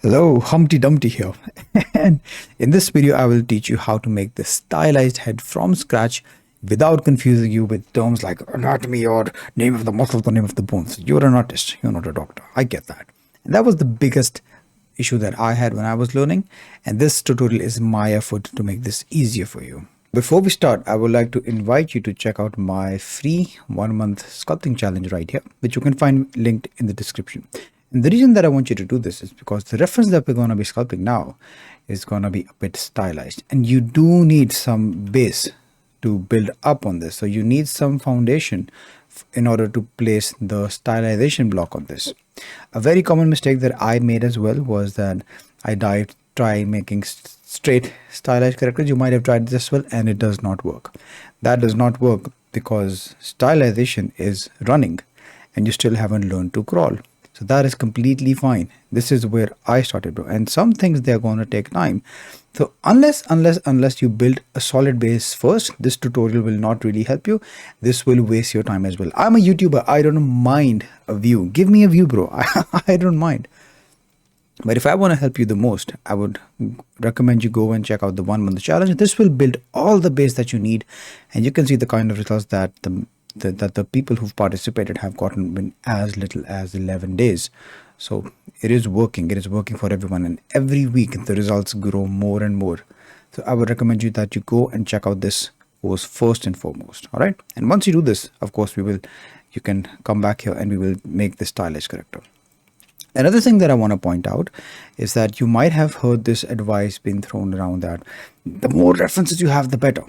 Hello, Humpty Dumpty here. And in this video, I will teach you how to make the stylized head from scratch without confusing you with terms like anatomy or name of the muscles or name of the bones. You're an artist, you're not a doctor. I get that. And that was the biggest issue that I had when I was learning. And this tutorial is my effort to make this easier for you. Before we start, I would like to invite you to check out my free 1-month sculpting challenge right here, which you can find linked in the description. And the reason that I want you to do this is because the reference that we're going to be sculpting now is going to be a bit stylized. And you do need some base to build up on this. So you need some foundation in order to place the stylization block on this. A very common mistake that I made as well was that I tried making straight stylized characters. You might have tried this as well and it does not work. That does not work because stylization is running and you still haven't learned to crawl. So that is completely fine. This is where I started, bro. And some things, they're going to take time. So unless you build a solid base first, this tutorial will not really help you. This will waste your time as well. I'm a YouTuber. I don't mind a view. Give me a view, bro. I don't mind. But if I want to help you the most, I would recommend you go and check out the 1-month challenge. This will build all the base that you need. And you can see the kind of results that the people who've participated have gotten in as little as 11 days. So it is working. It is working for everyone. And every week the results grow more and more. So I would recommend you that you go and check out this course first and foremost. All right. And once you do this, of course, you can come back here and we will make the stylish character. Another thing that I want to point out is that you might have heard this advice being thrown around that the more references you have, the better.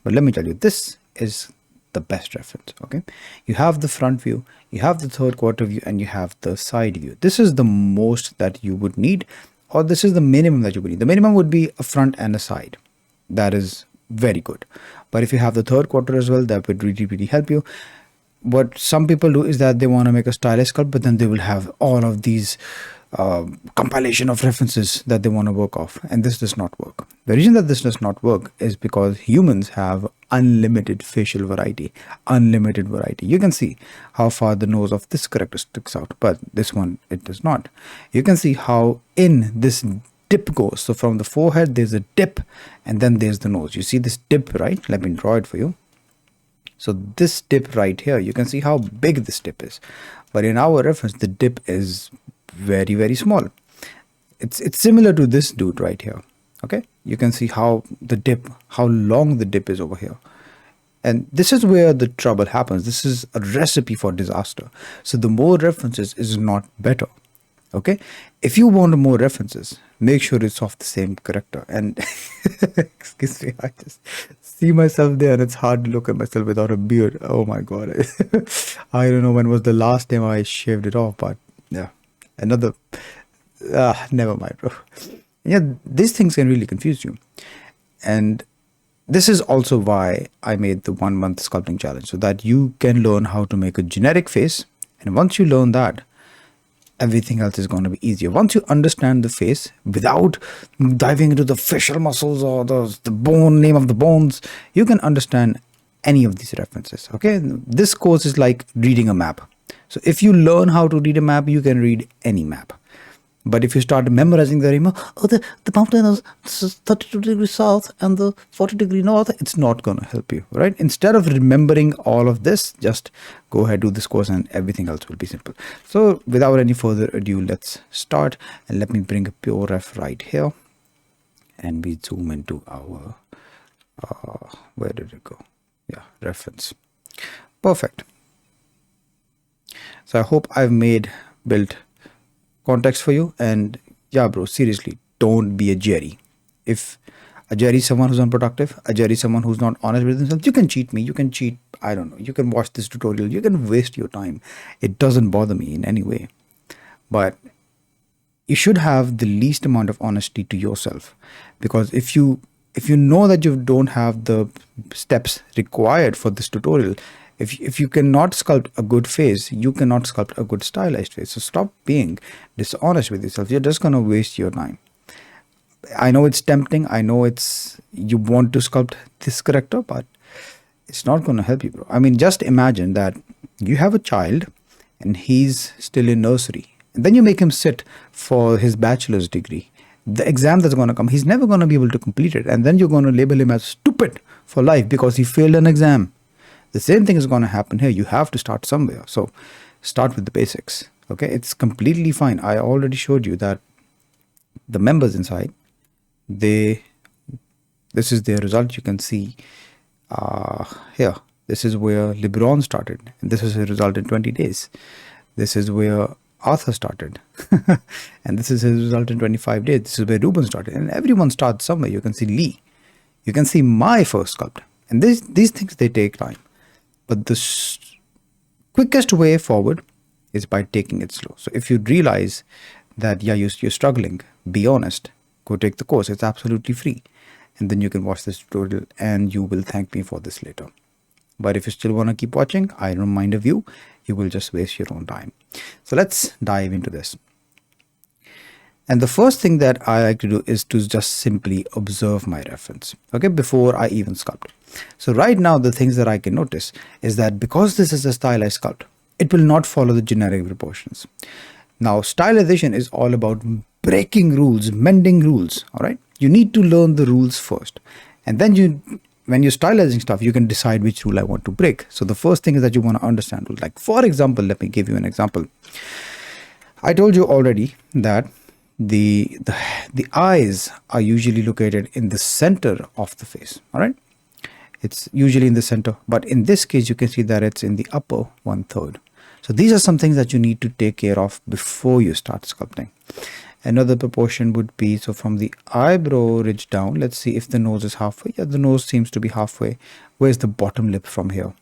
But let me tell you, this is the best reference. Okay, you have the front view, you have the third quarter view, and you have the side view. This is the most that you would need, or this is the minimum that you would need. The minimum would be a front and a side. That is very good. But if you have the third quarter as well, that would really help you. What some people do is that they want to make a stylish sculpt, but then they will have all of these compilation of references that they want to work off, and this does not work. The reason that this does not work is because humans have unlimited facial variety, unlimited variety. You can see how far the nose of this character sticks out, but this one, it does not. You can see how in this dip goes. So from the forehead, there's a dip, and then there's the nose. You see this dip, right? Let me draw it for you. So this dip right here, you can see how big this dip is. But in our reference, the dip is very small. It's similar to this dude right here. Okay, you can see how long the dip is over here. And this is where the trouble happens. This is a recipe for disaster. So the more references is not better. Okay, if you want more references, make sure it's of the same character. And excuse me, I just see myself there and it's hard to look at myself without a beard. Oh my god. I don't know when was the last time I shaved it off, but yeah, another never mind, bro. Yeah, these things can really confuse you. And this is also why I made the 1-month sculpting challenge, so that you can learn how to make a generic face. And once you learn that, everything else is going to be easier. Once you understand the face without diving into the facial muscles or the bone, name of the bones, you can understand any of these references. Okay, this course is like reading a map. So if you learn how to read a map, you can read any map. But if you start memorizing the mountain is 32 degrees south and the 40 degree north, it's not going to help you, right? Instead of remembering all of this, just go ahead, do this course, and everything else will be simple. So without any further ado, let's start. And let me bring a pure ref right here. And we zoom into our, where did it go? Yeah, reference. Perfect. So I hope I've built context for you. And yeah, bro, seriously, don't be a Jerry. If a Jerry is someone who's unproductive, a Jerry is someone who's not honest with themselves, you can cheat me, you can cheat, I don't know, you can watch this tutorial, you can waste your time. It doesn't bother me in any way. But you should have the least amount of honesty to yourself, because if you know that you don't have the steps required for this tutorial, if you cannot sculpt a good face, you cannot sculpt a good stylized face. So stop being dishonest with yourself. You're just going to waste your time. I know it's tempting. I know you want to sculpt this character, but it's not going to help you, bro. I mean, just imagine that you have a child and he's still in nursery. And then you make him sit for his bachelor's degree. The exam that's going to come, he's never going to be able to complete it. And then you're going to label him as stupid for life because he failed an exam. The same thing is going to happen here. You have to start somewhere. So start with the basics. Okay, it's completely fine. I already showed you that the members inside, this is their result. You can see here, this is where LeBron started, and this is his result in 20 days. This is where Arthur started, and this is his result in 25 days. This is where Ruben started, and everyone starts somewhere. You can see Lee, you can see my first sculpt, and these things, they take time, but the quickest way forward is by taking it slow. So if you realize that, yeah, you're struggling, be honest, go take the course. It's absolutely free. And then you can watch this tutorial and you will thank me for this later. But if you still want to keep watching, I remind of you, you will just waste your own time. So let's dive into this. And the first thing that I like to do is to just simply observe my reference, okay, before I even sculpt. So right now, the things that I can notice is that because this is a stylized sculpt, it will not follow the generic proportions. Now, stylization is all about breaking rules, mending rules, all right? You need to learn the rules first. And then when you're stylizing stuff, you can decide which rule I want to break. So the first thing is that you want to understand. Like, for example, let me give you an example. I told you already that the eyes are usually located in the center of the face, all right? It's usually in the center, but in this case, you can see that it's in the upper 1/3. So these are some things that you need to take care of before you start sculpting. Another proportion would be, so from the eyebrow ridge down, let's see if the nose is halfway. Yeah, the nose seems to be halfway. Where's the bottom lip from here?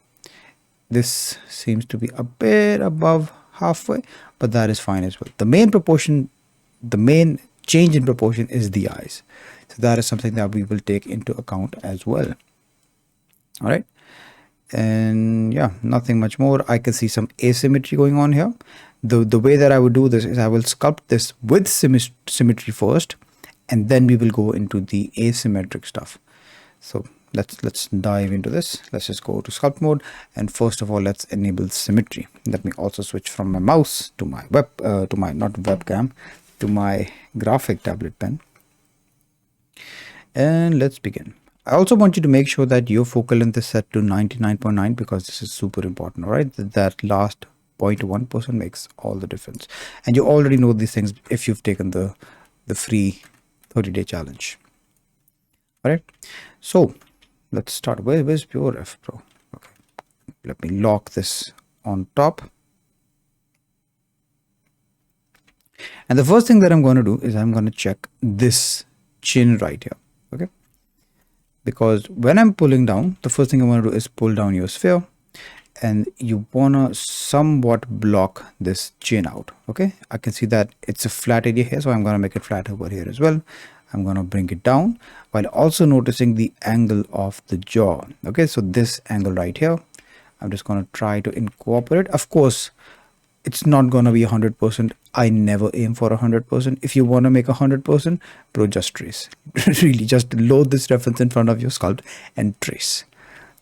This seems to be a bit above halfway, but that is fine as well. The main proportion, the main change in proportion is the eyes. So that is something that we will take into account as well. All right. And yeah, nothing much more. I can see some asymmetry going on here. The way that I would do this is I will sculpt this with symmetry first, and then we will go into the asymmetric stuff. So let's dive into this. Let's just go to sculpt mode, and first of all, let's enable symmetry. Let me also switch from my mouse to my not webcam, to my graphic tablet pen, and let's begin. I also want you to make sure that your focal length is set to 99.9 because this is super important, all right? That last 0.1% makes all the difference. And you already know these things if you've taken the free 30-day challenge. All right, so let's start. Where's Pure F Pro? Okay, let me lock this on top. And the first thing that I'm going to do is I'm going to check this chin right here, okay? Because when I'm pulling down, the first thing I want to do is pull down your sphere, and you want to somewhat block this chin out, okay? I can see that it's a flat area here, so I'm going to make it flat over here as well. I'm going to bring it down while also noticing the angle of the jaw, okay? So this angle right here, I'm just going to try to incorporate. Of course, it's not going to be 100%. I never aim for 100%. If you want to make 100%, bro, just trace. Really, just load this reference in front of your sculpt and trace.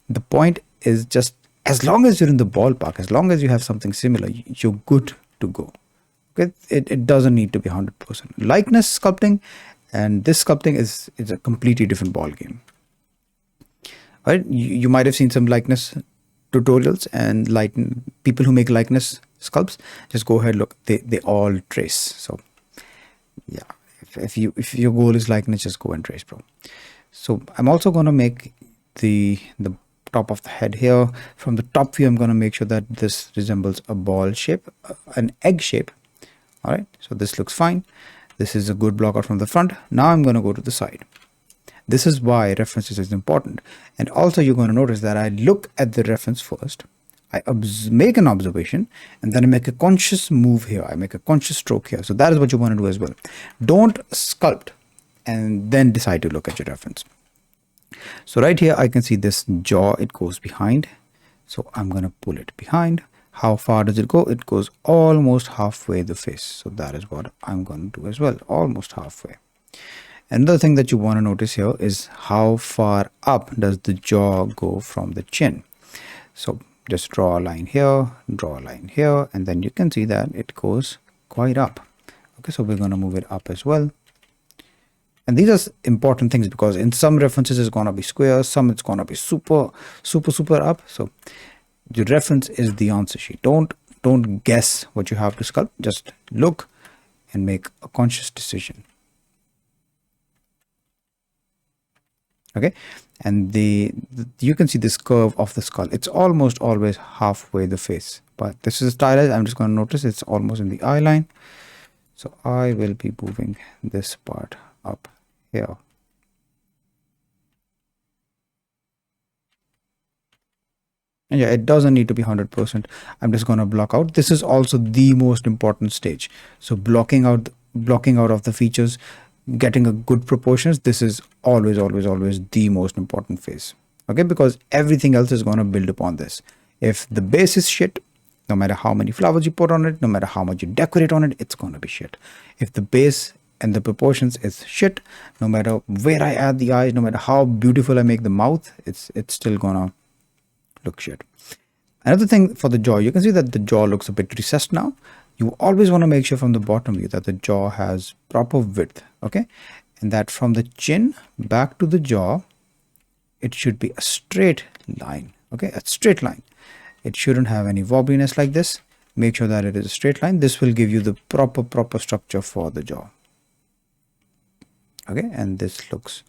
The point is just, as long as you're in the ballpark, as long as you have something similar, you're good to go. Okay, it doesn't need to be 100%. Likeness sculpting and this sculpting is a completely different ball game. Right? You might have seen some likeness tutorials, and people who make likeness sculpts, just go ahead, look, they all trace. So yeah, if your goal is likeness, just go and trace, bro. So I'm also going to make the top of the head here. From the top view, I'm going to make sure that this resembles a ball shape, an egg shape. All right, so this looks fine. This is a good block out from the front. Now I'm going to go to the side. This is why references is important. And also you're going to notice that I look at the reference first. I make an observation, and then I make a conscious move here. I make a conscious stroke here. So that is what you want to do as well. Don't sculpt and then decide to look at your reference. So right here, I can see this jaw, it goes behind. So I'm going to pull it behind. How far does it go? It goes almost halfway the face. So that is what I'm going to do as well, almost halfway. Another thing that you want to notice here is how far up does the jaw go from the chin. So just draw a line here, and then you can see that it goes quite up. Okay, so we're going to move it up as well. And these are important things because in some references it's going to be square, some it's going to be super up. So the reference is the answer sheet. Don't guess what you have to sculpt. Just look and make a conscious decision. Okay, and you can see this curve of the skull. It's almost always halfway the face, but this is stylized. I'm just going to notice it's almost in the eye line. So I will be moving this part up here. And yeah, it doesn't need to be 100%. I'm just going to block out. This is also the most important stage. So blocking out of the features, getting a good proportions. This is always the most important phase. Okay, because everything else is going to build upon this. If the base is shit, no matter how many flowers you put on it, no matter how much you decorate on it, it's going to be shit. If the base and the proportions is shit, no matter where I add the eyes, no matter how beautiful I make the mouth, it's still gonna look shit. Another thing for the jaw, you can see that the jaw looks a bit recessed now. You always want to make sure from the bottom view that the jaw has proper width, okay? And that from the chin back to the jaw, it should be a straight line, okay? A straight line. It shouldn't have any wobbliness like this. Make sure that it is a straight line. This will give you the proper structure for the jaw. Okay, and this looks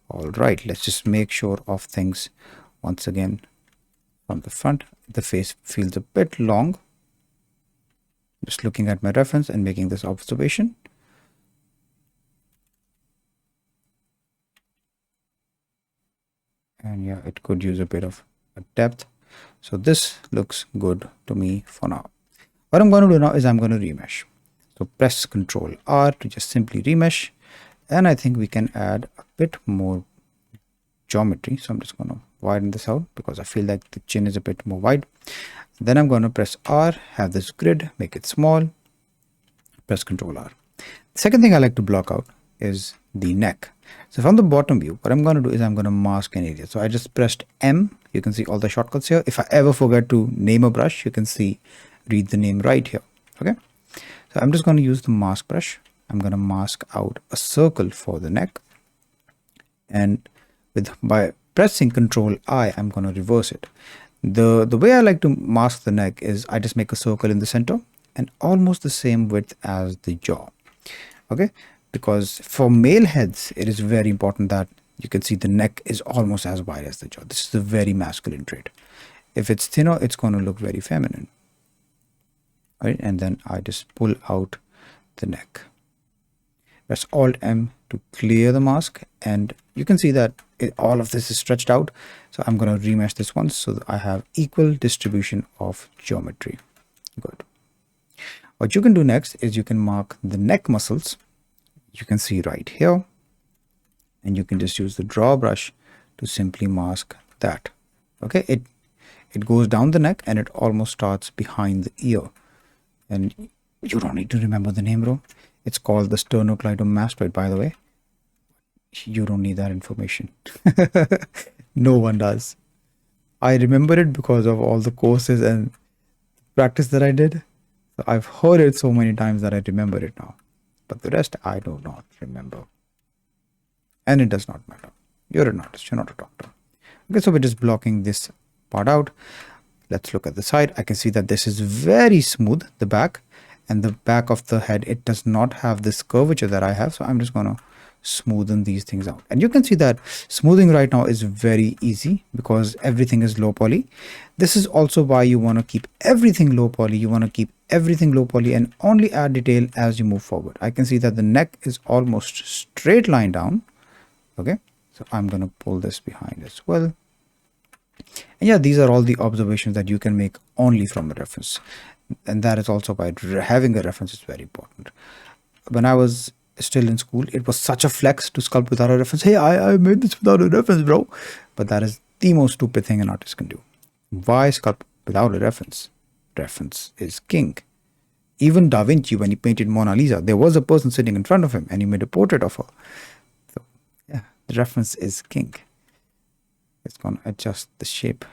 all right. Let's just make sure of things once again from the front. The face feels a bit long. Just looking at my reference and making this observation. And yeah, it could use a bit of a depth. So this looks good to me for now. What I'm going to do now is I'm going to remesh. So press Ctrl R to just simply remesh. And I think we can add a bit more geometry. So I'm just going to widen this out because I feel like the chin is a bit more wide. Then I'm going to press R, have this grid, make it small, press Ctrl R. The second thing I like to block out is the neck. So from the bottom view, what I'm going to do is I'm going to mask an area. So I just pressed M. You can see all the shortcuts here. If I ever forget to name a brush, you can see, read the name right here. Okay. So I'm just going to use the mask brush. I'm going to mask out a circle for the neck. And by pressing Ctrl I, I'm going to reverse it. The way I like to mask the neck is I just make a circle in the center and almost the same width as the jaw. Okay. Because for male heads, it is very important that you can see the neck is almost as wide as the jaw. This is a very masculine trait. If it's thinner, it's going to look very feminine. Right? And then I just pull out the neck. Press Alt M to clear the mask. And you can see that all of this is stretched out. So I'm going to remesh this once so that I have equal distribution of geometry. Good. What you can do next is you can mark the neck muscles. You can see right here, and you can just use the draw brush to simply mask that. Okay, it goes down the neck and it almost starts behind the ear. And you don't need to remember the name, bro. It's called the sternocleidomastoid, by the way. You don't need that information. No one does. I remember it because of all the courses and practice that I did. So I've heard it so many times that I remember it now. But the rest, I do not remember. And it does not matter. You're an artist, you're not a doctor. Okay, so we're just blocking this part out. Let's look at the side. I can see that this is very smooth, the back. And the back of the head, it does not have this curvature that I have. So I'm just going to smoothen these things out. And you can see that smoothing right now is very easy because everything is low poly. This is also why you want to keep everything low poly. You want to keep everything low poly and only add detail as you move forward. I can see that the neck is almost straight line down. Okay, so I'm going to pull this behind as well. And yeah, these are all the observations that you can make only from a reference. And that is also why having a reference is very important. When I was still in school, it was such a flex to sculpt without a reference. Hey, I made this without a reference, bro. But that is the most stupid thing an artist can do. Why sculpt without a reference? Reference is king. Even Da Vinci, when he painted Mona Lisa, there was a person sitting in front of him and he made a portrait of her. So yeah, the reference is king. It's going to adjust the shape.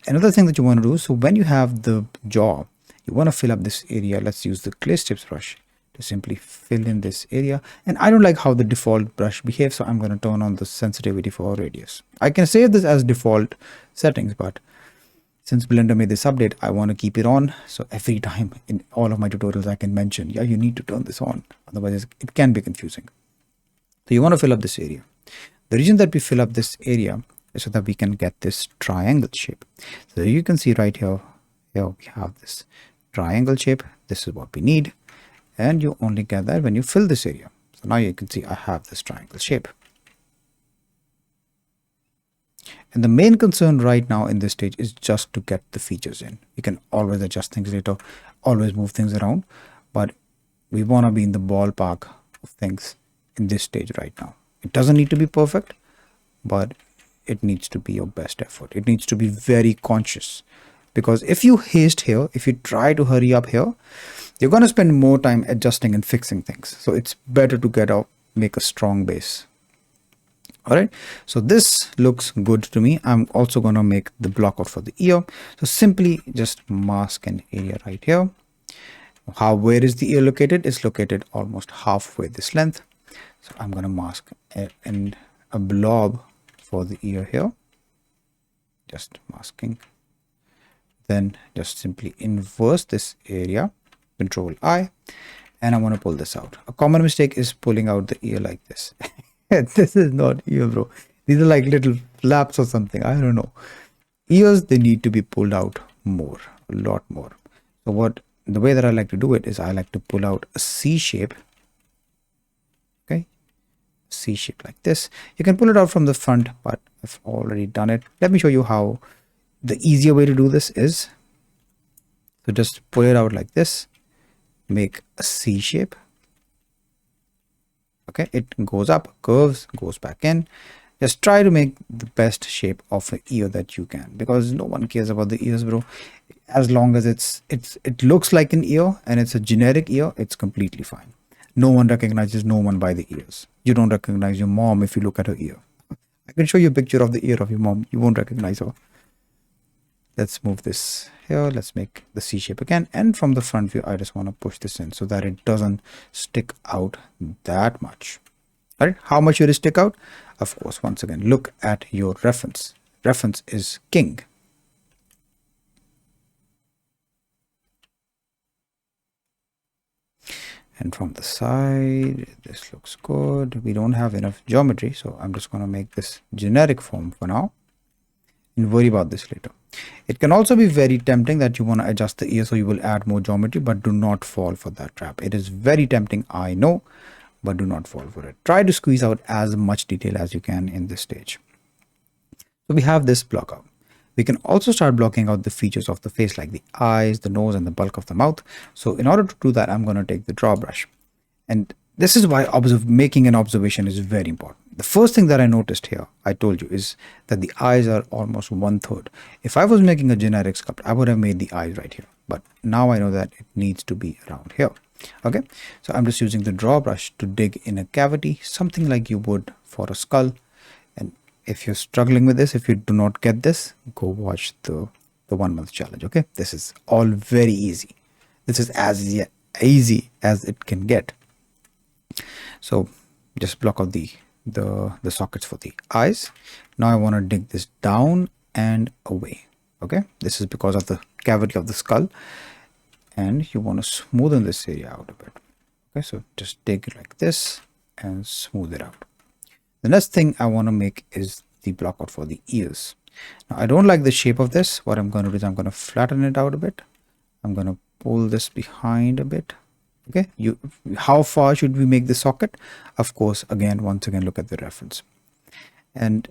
Another thing that you want to do, so when you have the jaw, You want to fill up this area. Let's use the clay strips brush to simply fill in this area. And I don't like how the default brush behaves, so I'm going to turn on the sensitivity for radius. I can save this as default settings, but since Blender made this update, I want to keep it on. So every time in all of my tutorials, I can mention, yeah, you need to turn this on. Otherwise, it can be confusing. So you want to fill up this area. The reason that we fill up this area is so that we can get this triangle shape. So you can see right here, we have this triangle shape. This is what we need. And you only get that when you fill this area. So now you can see I have this triangle shape. And the main concern right now in this stage is just to get the features in. You can always adjust things later, always move things around, but we want to be in the ballpark of things in this stage right now. It doesn't need to be perfect, but it needs to be your best effort. It needs to be very conscious, because if you haste here, if you try to hurry up here, you're going to spend more time adjusting and fixing things. So it's better to get out, make a strong base. All right, so this looks good to me. I'm also going to make the block out for the ear. So simply just mask an area right here. Where is the ear located? It's located almost halfway this length. So I'm going to mask a blob for the ear here. Just masking. Then just simply inverse this area, Control I, and I want to pull this out. A common mistake is pulling out the ear like this. This is not ear, bro. These are like little flaps or something. I don't know. Ears, they need to be pulled out more, a lot more. So the way that I like to do it is I like to pull out a C shape. Okay. C shape like this. You can pull it out from the front, but I've already done it. Let me show you how the easier way to do this is. So just pull it out like this. Make a C shape. Okay, it goes up, curves, goes back in. Just try to make the best shape of an ear that you can, because no one cares about the ears, bro. As long as it looks like an ear and it's a generic ear, it's completely fine. No one recognizes no one by the ears. You don't recognize your mom if you look at her ear. I can show you a picture of the ear of your mom. You won't recognize her. Let's move this here. Let's make the C shape again. And from the front view, I just want to push this in so that it doesn't stick out that much. All right. How much should it stick out? Of course, once again, look at your reference. Reference is king. And from the side, this looks good. We don't have enough geometry, so I'm just going to make this generic form for now and worry about this later. It can also be very tempting that you want to adjust the ear so you will add more geometry, but do not fall for that trap. It is very tempting, I know, but do not fall for it. Try to squeeze out as much detail as you can in this stage. So we have this block out. We can also start blocking out the features of the face, like the eyes, the nose, and the bulk of the mouth. So in order to do that, I'm going to take the draw brush. And this is why making an observation is very important. The first thing that I noticed here, I told you, is that the eyes are almost 1/3. If I was making a generic sculpt, I would have made the eyes right here. But now I know that it needs to be around here. Okay, so I'm just using the draw brush to dig in a cavity, something like you would for a skull. And if you're struggling with this, if you do not get this, go watch the 1 month challenge. Okay, this is all very easy. This is as easy as it can get. So just block out the sockets for the eyes. Now I want to dig this down and away. Okay, this is because of the cavity of the skull, and you want to smoothen this area out a bit. Okay, so just dig it like this and smooth it out. The next thing I want to make is the block out for the ears. Now I don't like the shape of this. What I'm going to do is I'm going to flatten it out a bit. I'm going to pull this behind a bit. Okay, how far should we make the socket? Of course, once again, look at the reference. And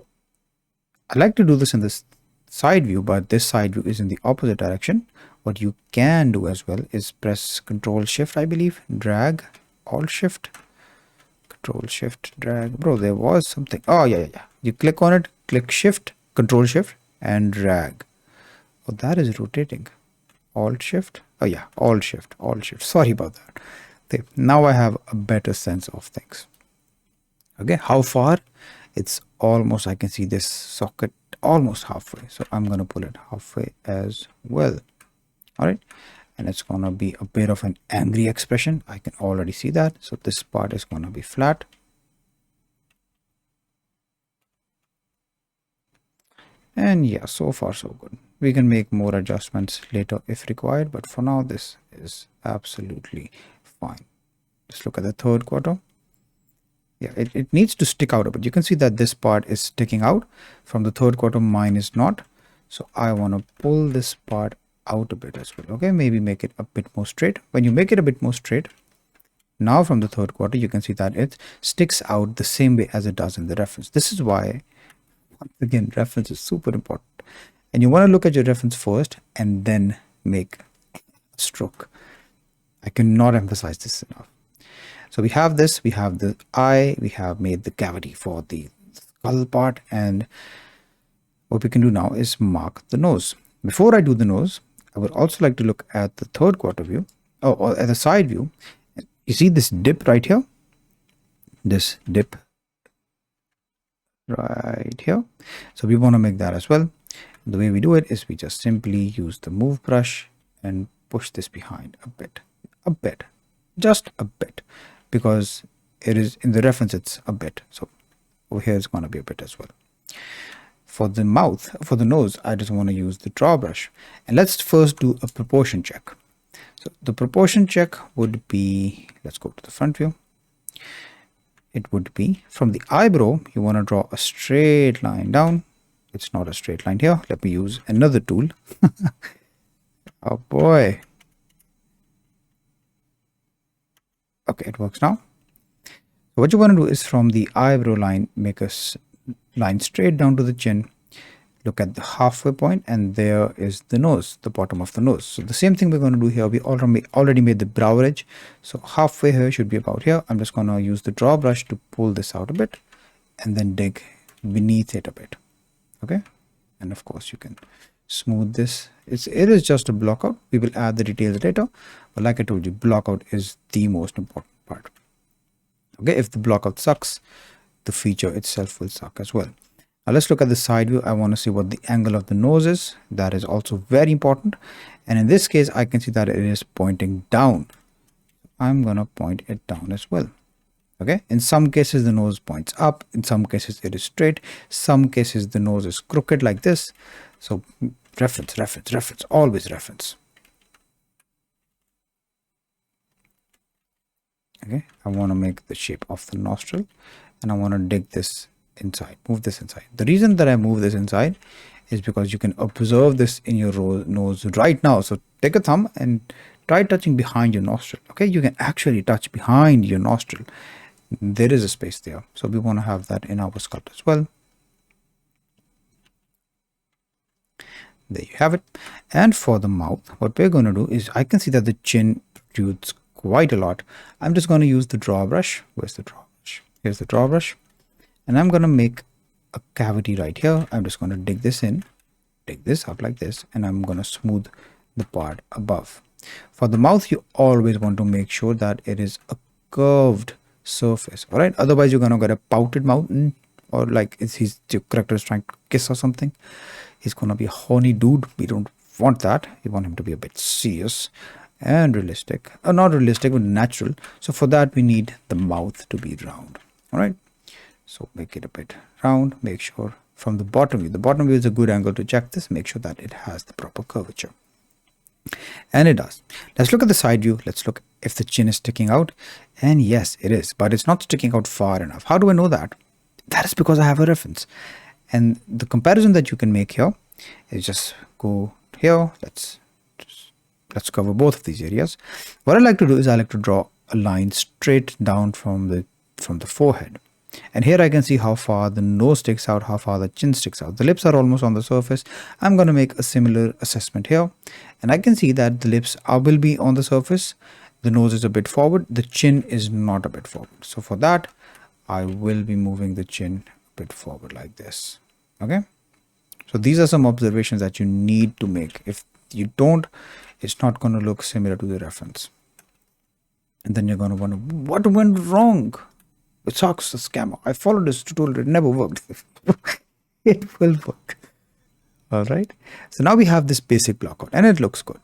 I like to do this in this side view, but this side view is in the opposite direction. What you can do as well is press Control Shift, I believe, drag, Alt Shift, Control Shift, drag. Bro, there was something. Oh yeah. You click on it, click Shift, Control Shift, and drag. Oh, that is rotating. Alt Shift. Oh yeah, Alt Shift. Sorry about that. Okay, now I have a better sense of things. Okay, how far? It's almost, I can see this socket almost halfway. So I'm going to pull it halfway as well. All right. and it's gonna be a bit of an angry expression. I can already see that. So this part is gonna be flat. And yeah, so far so good. We can make more adjustments later if required, but for now this is absolutely fine. Let's look at the third quarter. Yeah, it needs to stick out a bit. You can see that this part is sticking out from the third quarter, mine is not. So I want to pull this part out a bit as well. Okay, maybe make it a bit more straight. When you make it a bit more straight, now from the third quarter, you can see that it sticks out the same way as it does in the reference. This is why, once again, reference is super important. And you want to look at your reference first and then make a stroke. I cannot emphasize this enough. So we have this, we have the eye, we have made the cavity for the skull part, and what we can do now is mark the nose. Before I do the nose, I would also like to look at the third quarter view, or at the side view. You see this dip right here? This dip right here. So we want to make that as well. The way we do it is we just simply use the move brush and push this behind a bit, just a bit, because it is in the reference, it's a bit. So over here it's going to be a bit as well. For the mouth, for the nose, I just want to use the draw brush. And let's first do a proportion check. So the proportion check would be, let's go to the front view. It would be from the eyebrow, you want to draw a straight line down. It's not a straight line here. Let me use another tool. Oh boy. Okay, it works now. So what you want to do is from the eyebrow line, make a line straight down to the chin. Look at the halfway point, and there is the nose, the bottom of the nose. So the same thing we're going to do here. We already made the brow ridge. So halfway here should be about here. I'm just going to use the draw brush to pull this out a bit and then dig beneath it a bit. Okay. And of course you can smooth this. It is just a block out. We will add the details later. But like I told you, block out is the most important part. Okay. If the block out sucks, the feature itself will suck as well. Now let's look at the side view. I want to see what the angle of the nose is. That is also very important. And in this case, I can see that it is pointing down. I'm going to point it down as well. Okay. In some cases, the nose points up. In some cases, it is straight. Some cases, the nose is crooked like this. So reference, always reference. Okay. I want to make the shape of the nostril, and I want to dig this inside, move this inside. The reason that I move this inside is because you can observe this in your nose right now. So take a thumb and try touching behind your nostril. Okay, you can actually touch behind your nostril. There is a space there, so we want to have that in our sculpt as well. There you have it. And for the mouth, what we're going to do is, I can see that the chin protrudes quite a lot. I'm just going to use the draw brush. Where's the draw brush? Here's the draw brush. And I'm going to make a cavity right here. I'm just going to dig this in, dig this up like this, and I'm going to smooth the part above. For the mouth, you always want to make sure that it is a curved surface. All right. Otherwise, you're going to get a pouted mouth, or like your character is trying to kiss or something. He's going to be a horny dude. We don't want that. We want him to be a bit serious and realistic. Not realistic, but natural. So for that, we need the mouth to be round. All right. So make it a bit round. Make sure from the bottom view is a good angle to check this. Make sure that it has the proper curvature. And it does. Let's look at the side view. Let's look if the chin is sticking out. And yes, it is, but it's not sticking out far enough. How do I know that? That is because I have a reference. And the comparison that you can make here is just go here. Let's cover both of these areas. What I like to do is I like to draw a line straight down from the forehead. And here I can see how far the nose sticks out, how far the chin sticks out. The lips are almost on the surface. I'm going to make a similar assessment here. And I can see that the lips will be on the surface. The nose is a bit forward. The chin is not a bit forward. So for that, I will be moving the chin a bit forward like this. Okay. So these are some observations that you need to make. If you don't, it's not going to look similar to the reference. And then you're going to wonder, what went wrong? It sucks, a scammer. I followed this tutorial, it never worked. It will work. All right. So now we have this basic block out and it looks good.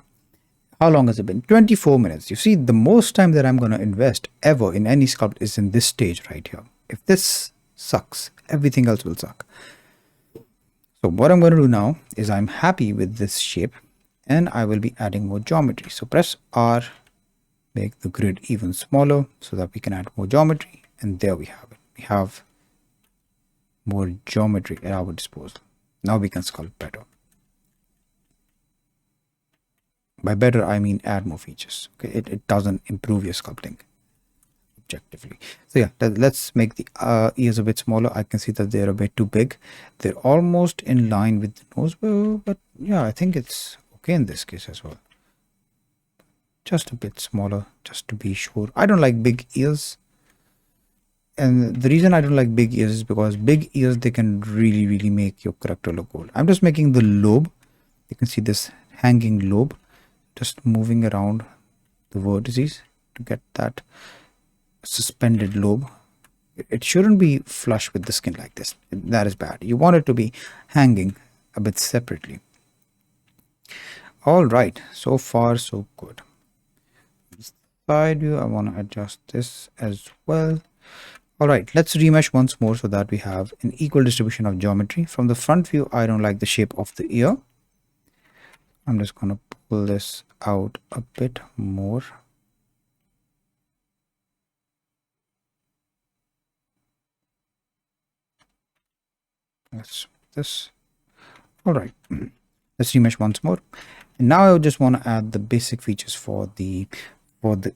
How long has it been? 24 minutes. You see, the most time that I'm going to invest ever in any sculpt is in this stage right here. If this sucks, everything else will suck. So what I'm going to do now is I'm happy with this shape and I will be adding more geometry. So press R, make the grid even smaller so that we can add more geometry. And there we have it. We have more geometry at our disposal. Now we can sculpt better. By better, I mean add more features. Okay, it doesn't improve your sculpting objectively. So yeah, let's make the ears a bit smaller. I can see that they're a bit too big. They're almost in line with the nose, but yeah, I think it's okay in this case as well. Just a bit smaller, just to be sure. I don't like big ears. And the reason I don't like big ears is because big ears, they can really make your character look old. I'm just making the lobe. You can see this hanging lobe, just moving around the vertices to get that suspended lobe. It shouldn't be flush with the skin like this. That is bad. You want it to be hanging a bit separately. All right, so far so good. Side view, I want to adjust this as well. All right, let's remesh once more so that we have an equal distribution of geometry. From the front view, I don't like the shape of the ear. I'm just going to pull this out a bit more. Let's this. All right, let's remesh once more. And now I just want to add the basic features for the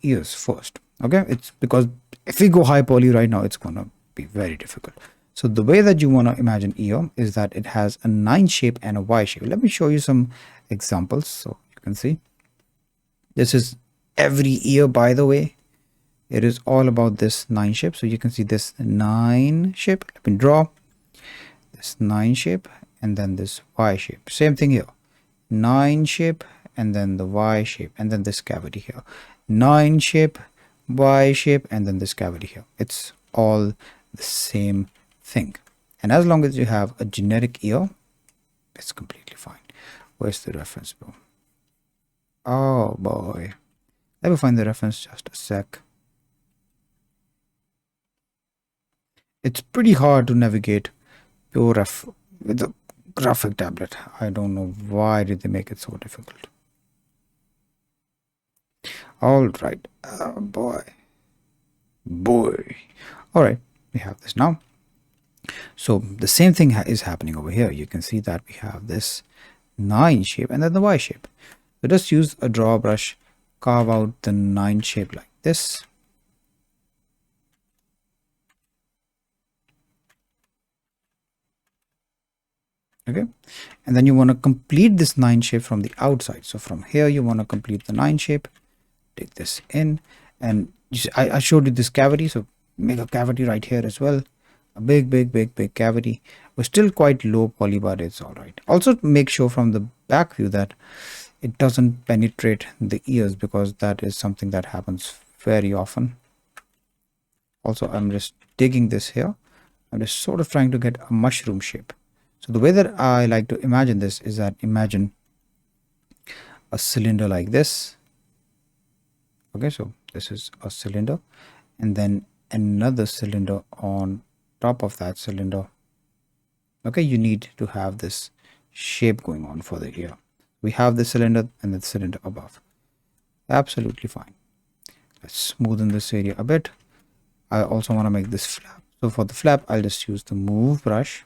ears first. Okay, it's because if we go high poly right now, it's gonna be very difficult. So the way that you want to imagine ear is that it has a 9 shape and a Y shape. Let me show you some examples so you can see. This is every ear, by the way. It is all about this 9 shape. So you can see this 9 shape. Let me draw this 9 shape and then this Y shape. Same thing here. 9 shape and then the Y shape and then this cavity here. 9 shape, Y shape, and then this cavity here. It's all the same thing. And as long as you have a generic ear, it's completely fine. Where's the reference, bro? Oh boy. Let me find the reference just a sec. It's pretty hard to navigate pure ref with the graphic tablet. I don't know why did they make it so difficult. All right, boy. All right, we have this now. So the same thing is happening over here. You can see that we have this 9 shape and then the Y shape. So just use a draw brush, carve out the 9 shape like this. Okay, and then you want to complete this 9 shape from the outside. So from here you want to complete the 9 shape. Take this in, and you see, I showed you this cavity, so make a cavity right here as well. A big cavity. We're still quite low poly, but it's all right. Also make sure from the back view that it doesn't penetrate the ears, because that is something that happens very often. Also, I'm just digging this here. I'm just sort of trying to get a mushroom shape. So the way that I like to imagine this is that imagine a cylinder like this. Okay, so this is a cylinder and then another cylinder on top of that cylinder. Okay, you need to have this shape going on for the ear. We have the cylinder and the cylinder above. Absolutely fine. Let's smoothen this area a bit. I also want to make this flap. So for the flap, I'll just use the move brush.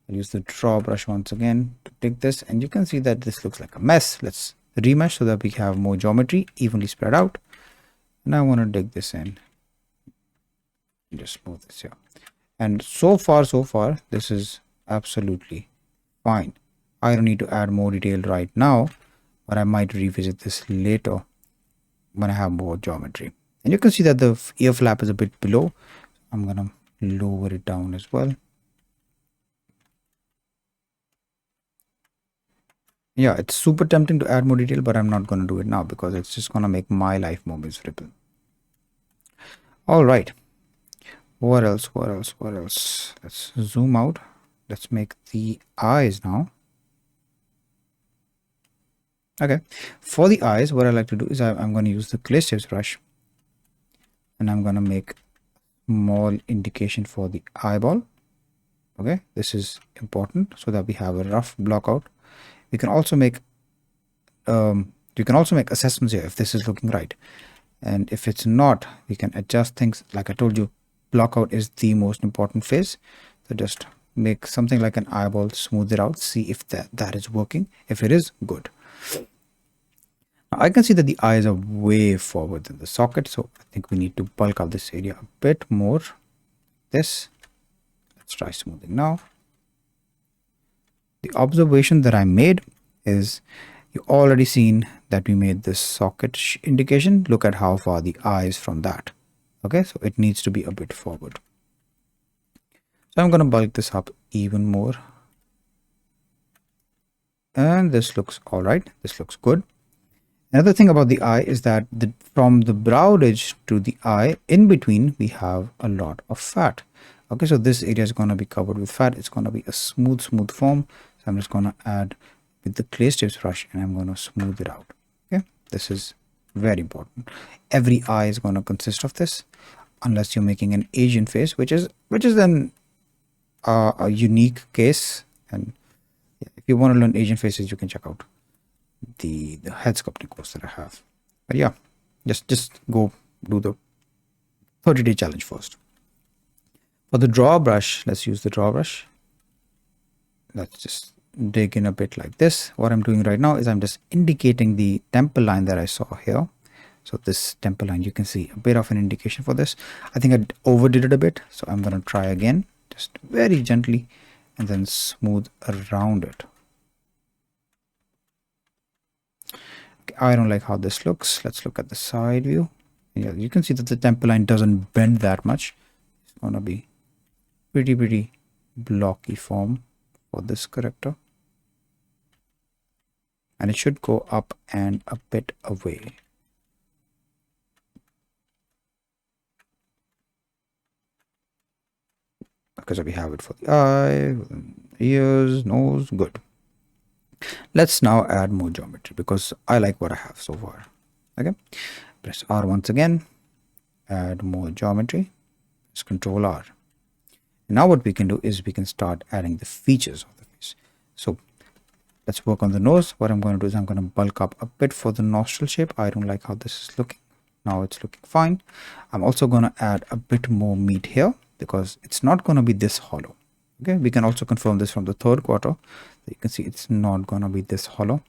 I'll use the draw brush once again to take this, and you can see that this looks like a mess. Let's remesh so that we have more geometry evenly spread out. And I want to dig this in and just smooth this here. And so far this is absolutely fine. I don't need to add more detail right now, but I might revisit this later when I have more geometry. And you can see that the ear flap is a bit below. I'm gonna lower it down as well. Yeah, it's super tempting to add more detail, but I'm not going to do it now because it's just going to make my life more miserable. All right. What else? Let's zoom out. Let's make the eyes now. Okay, for the eyes, what I like to do is I'm going to use the clay shapes brush, and I'm going to make small indication for the eyeball. Okay, this is important so that we have a rough block out. We can also make assessments here if this is looking right, and if it's not, we can adjust things. Like I told you, block out is the most important phase. So just make something like an eyeball, smooth it out, see if that is working. If it is, good. Now I can see that the eyes are way forward than the socket, so I think we need to bulk out this area a bit more. Let's try smoothing now. The observation that I made is, you already seen that we made this socket indication. Look at how far the eye is from that. Okay, so it needs to be a bit forward. So I'm going to bulk this up even more. And this looks all right. This looks good. Another thing about the eye is that from the brow ridge to the eye, in between, we have a lot of fat. Okay, so this area is going to be covered with fat. It's going to be a smooth form. So I'm just going to add with the clay shapes brush, and I'm going to smooth it out. Okay, this is very important. Every eye is going to consist of this, unless you're making an Asian face, which is then a unique case. And if you want to learn Asian faces, you can check out the head sculpting course that I have. But yeah, just go do the 30-day challenge first. For the draw brush, let's use the draw brush. Let's just dig in a bit like this. What I'm doing right now is I'm just indicating the temple line that I saw here. So this temple line, you can see a bit of an indication for this. I think I overdid it a bit, so I'm going to try again, just very gently, and then smooth around it. Okay, I don't like how this looks. Let's look at the side view. Yeah, you can see that the temple line doesn't bend that much. It's going to be pretty blocky form for this character, and it should go up and a bit away. Because we have it for the eye, ears, nose, good. Let's now add more geometry because I like what I have so far. Okay, press R once again, add more geometry, press Control R. Now what we can do is we can start adding the features of the face. So let's work on the nose. What I'm going to do is I'm going to bulk up a bit for the nostril shape. I don't like how this is looking. Now it's looking fine. I'm also going to add a bit more meat here because it's not going to be this hollow. Okay, we can also confirm this from the third quarter. You can see it's not going to be this hollow.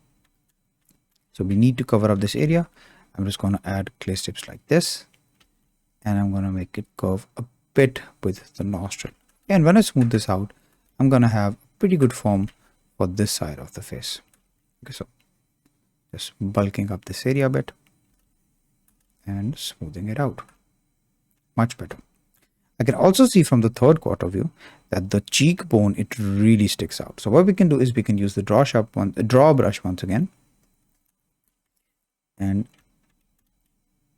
So we need to cover up this area. I'm just going to add clay strips like this, and I'm going to make it curve a bit with the nostril. And when I smooth this out, I'm going to have a pretty good form for this side of the face. Okay, so just bulking up this area a bit and smoothing it out. Much better. I can also see from the third quarter view that the cheekbone, it really sticks out. So what we can do is we can use the draw brush once again and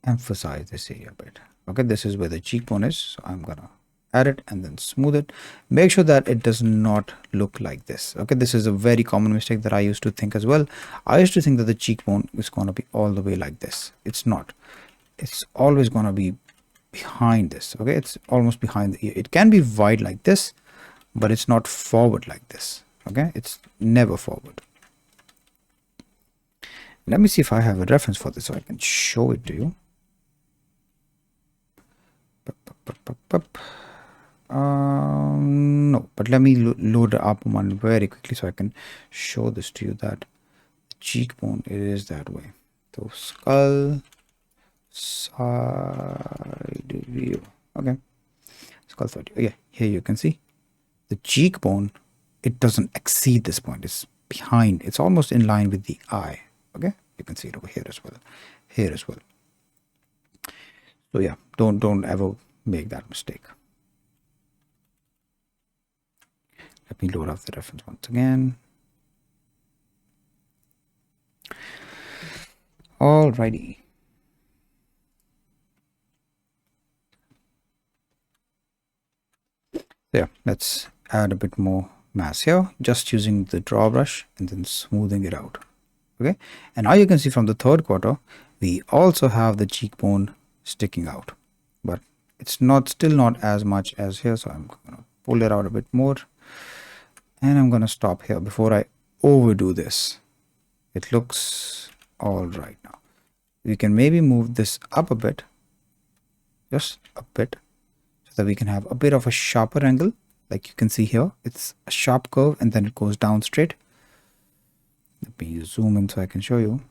emphasize this area a bit. Okay, this is where the cheekbone is. So I'm gonna add it and then smooth it. Make sure that it does not look like this. Okay, this is a very common mistake that I used to think as well. I used to think that the cheekbone is going to be all the way like this. It's not. It's always going to be behind this. Okay, it's almost behind the ear. It can be wide like this, but it's not forward like this. Okay, it's never forward. Let me see if I have a reference for this so I can show it to you. No, but let me load up one very quickly so I can show this to you, that the cheekbone, it is that way. So skull side view. Okay, skull side view. Yeah, here you can see the cheekbone, it doesn't exceed this point. It's behind. It's almost in line with the eye. Okay, you can see it over here as well, here as well. So yeah, don't ever make that mistake. Let me load up the reference once again. Alrighty. Yeah, let's add a bit more mass here, just using the draw brush and then smoothing it out. Okay, and now you can see from the third quarter, we also have the cheekbone sticking out, but it's not still not as much as here. So I'm gonna pull it out a bit more, and I'm gonna stop here before I overdo this. It looks all right now. We can maybe move this up a bit, just a bit, so that we can have a bit of a sharper angle. Like you can see here, it's a sharp curve and then it goes down straight. Let me zoom in so I can show you.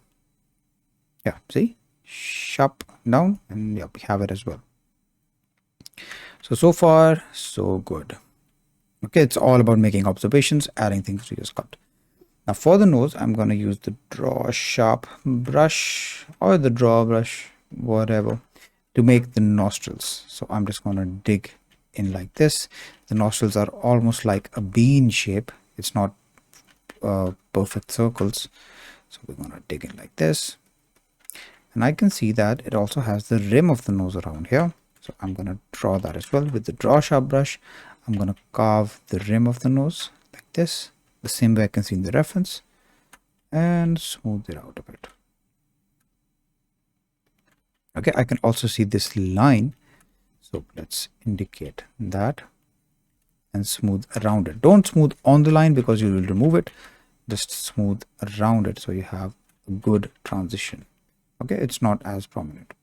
Yeah, see, sharp down, and yeah, we have it as well. So far so good. Okay, it's all about making observations, adding things to your sculpt. Now for the nose, I'm going to use the draw sharp brush or the draw brush, whatever, to make the nostrils. So I'm just going to dig in like this. The nostrils are almost like a bean shape. It's not perfect circles. So we're going to dig in like this. And I can see that it also has the rim of the nose around here. So I'm going to draw that as well with the draw sharp brush. I'm going to carve the rim of the nose like this, the same way I can see in the reference, and smooth it out a bit. Okay, I can also see this line. So let's indicate that and smooth around it. Don't smooth on the line because you will remove it. Just smooth around it so you have a good transition. Okay, it's not as prominent.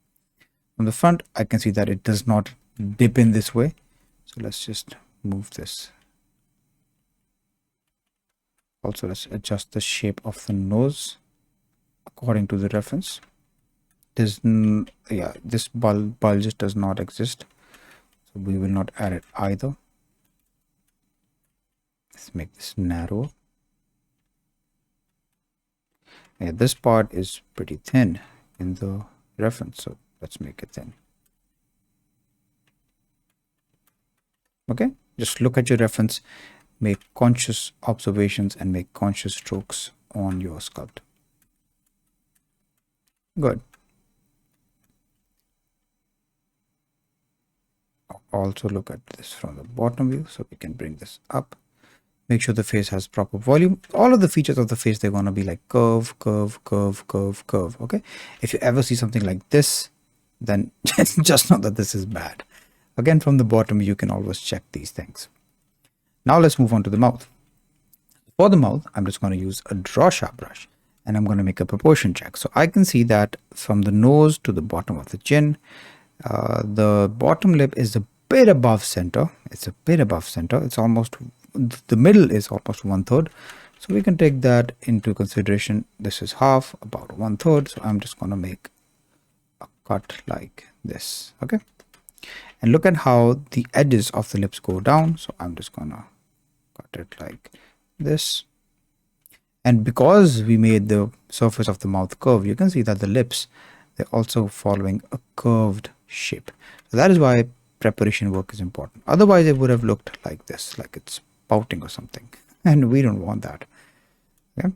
From the front, I can see that it does not dip in this way. So let's just move this. Also, let's adjust the shape of the nose according to the reference. This bulge does not exist, so we will not add it either. Let's make this narrow. Yeah, this part is pretty thin in the reference, so let's make it thin. Okay, just look at your reference, make conscious observations and make conscious strokes on your sculpt. Good. Also look at this from the bottom view, so we can bring this up. Make sure the face has proper volume. All of the features of the face, they're going to be like curve, curve, curve, curve, curve. Okay, if you ever see something like this, then just know that this is bad. Again, from the bottom, you can always check these things. Now let's move on to the mouth. For the mouth, I'm just going to use a draw sharp brush and I'm going to make a proportion check. So I can see that from the nose to the bottom of the chin, the bottom lip is a bit above center. It's a bit above center. It's almost, the middle is almost 1/3. So we can take that into consideration. This is half, about 1/3. So I'm just going to make a cut like this. Okay. And look at how the edges of the lips go down. So I'm just going to cut it like this. And because we made the surface of the mouth curve, you can see that the lips, they're also following a curved shape. So that is why preparation work is important. Otherwise, it would have looked like this, like it's pouting or something. And we don't want that. Okay.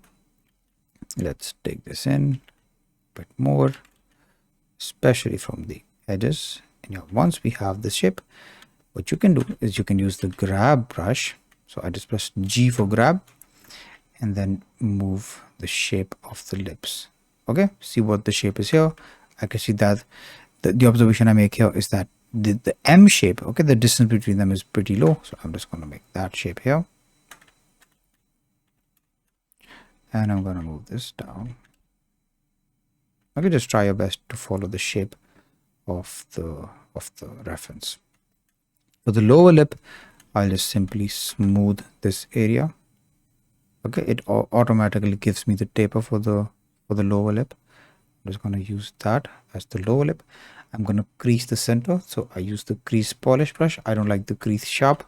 Let's take this in a bit more, especially from the edges. And yeah, once we have this shape, what you can do is you can use the grab brush. So I just press G for grab and then move the shape of the lips. Okay, see what the shape is here. I can see that the observation I make here is that the M shape, okay, the distance between them is pretty low. So I'm just going to make that shape here. And I'm going to move this down. Okay, just try your best to follow the shape of the reference. For the lower lip, I'll just simply smooth this area. Okay, it automatically gives me the taper for the lower lip. I'm just going to use that as the lower lip. I'm going to crease the center. So I use the crease polish brush. I don't like the crease sharp.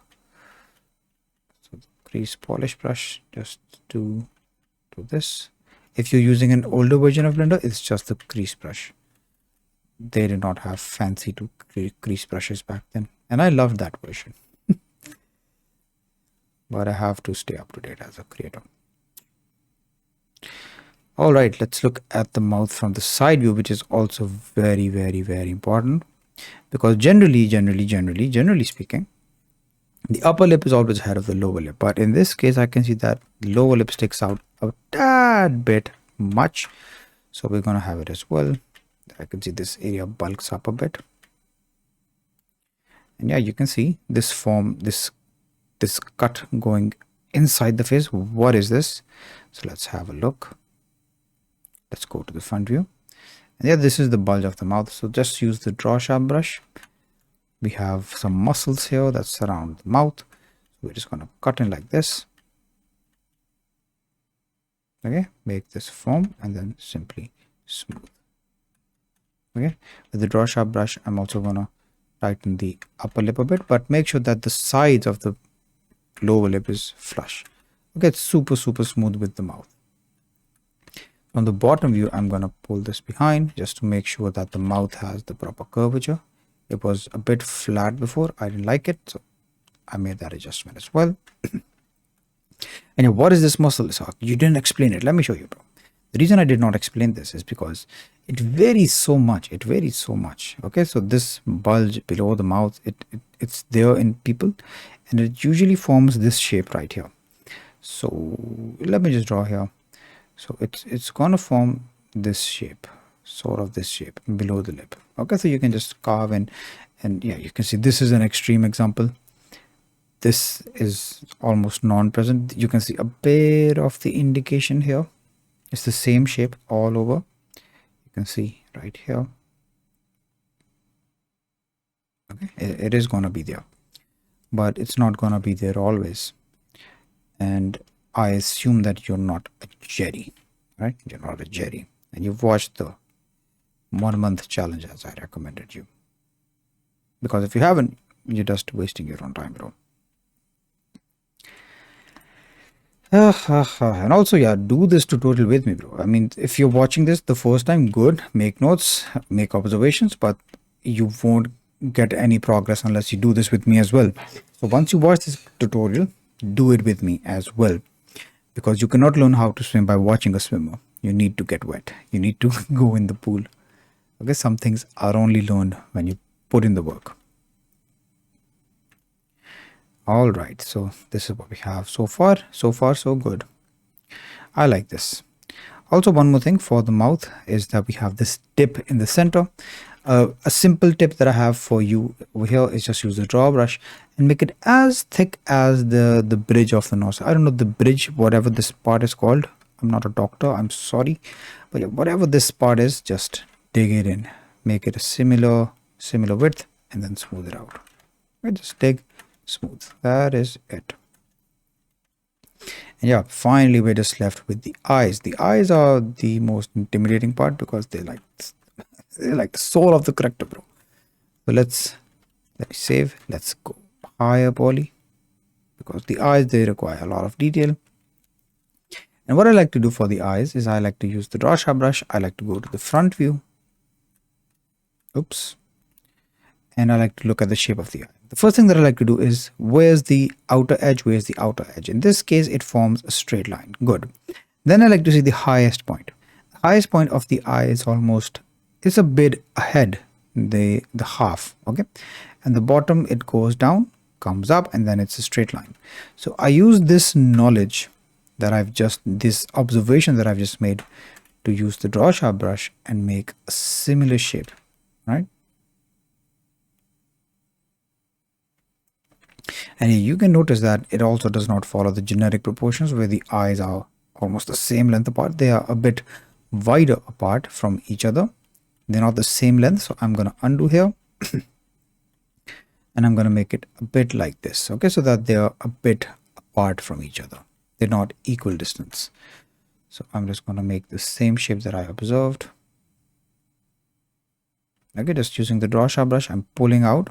So the crease polish brush, just to do this. If you're using an older version of Blender, it's just the crease brush. They did not have fancy crease brushes back then. And I loved that version. But I have to stay up to date as a creator. All right, let's look at the mouth from the side view, which is also very, very, very important. Because generally speaking, the upper lip is always ahead of the lower lip. But in this case, I can see that the lower lip sticks out a tad bit much, so we're going to have it as well. I can see this area bulks up a bit, and yeah, you can see this form, this cut going inside the face. What is this? So let's have a look. Let's go to the front view, and yeah, this is the bulge of the mouth. So just use the draw sharp brush. We have some muscles here that surround the mouth. We're just going to cut in like this. Okay, make this form and then simply smooth. Okay, with the draw sharp brush, I'm also going to tighten the upper lip a bit, but make sure that the sides of the lower lip is flush. Okay, it's super smooth with the mouth. From the bottom view, I'm going to pull this behind just to make sure that the mouth has the proper curvature. It was a bit flat before. I didn't like it, so I made that adjustment as well. And what is this muscle? So you didn't explain it. Let me show you, bro. The reason I did not explain this is because it varies so much. It varies so much. Okay, so this bulge below the mouth, it's there in people, and it usually forms this shape right here. So let me just draw here. So it's gonna form this shape, sort of this shape below the lip. Okay, so you can just carve in, and yeah, you can see this is an extreme example. This is almost non-present. You can see a bit of the indication here. It's the same shape all over. You can see right here. Okay, it is gonna be there, but it's not gonna be there always. And I assume that you're not a Jerry, right? You're not a Jerry, and you've watched the 1 month challenge as I recommended you. Because if you haven't, you're just wasting your own time, bro. And also, yeah, do this tutorial with me, bro. I mean, if you're watching this the first time, good, make notes, make observations, but you won't get any progress unless you do this with me as well. So once you watch this tutorial, do it with me as well, because you cannot learn how to swim by watching a swimmer. You need to get wet. You need to go in the pool. Okay, some things are only learned when you put in the work. All right, so this is what we have so far. So far, so good. I like this. Also, one more thing for the mouth is that we have this tip in the center. A simple tip that I have for you over here is just use the draw brush and make it as thick as the bridge of the nose. I don't know the bridge, whatever this part is called. I'm not a doctor, I'm sorry. But yeah, whatever this part is, just dig it in. Make it a similar width and then smooth it out. Right, just dig, smooth. That is it. And yeah, finally we're just left with the eyes. The eyes are the most intimidating part because they're like the soul of the character, bro. So let me save. Let's go higher poly, because the eyes, they require a lot of detail. And what I like to do for the eyes is I like to use the draw sharp brush. I like to go to the front view. Oops. And I like to look at the shape of the eye. The first thing that I like to do is, where's the outer edge? Where's the outer edge? In this case, it forms a straight line. Good. Then I like to see the highest point. The highest point of the eye is almost, it's a bit ahead, the half. Okay. And the bottom, it goes down, comes up, and then it's a straight line. So I use this knowledge that this observation that I've just made to use the draw sharp brush and make a similar shape, right? And you can notice that it also does not follow the generic proportions where the eyes are almost the same length apart. They are a bit wider apart from each other. They're not the same length. So I'm going to undo here and I'm going to make it a bit like this. Okay, so that they are a bit apart from each other. They're not equal distance. So I'm just going to make the same shape that I observed. Okay, just using the draw sharp brush, I'm pulling out.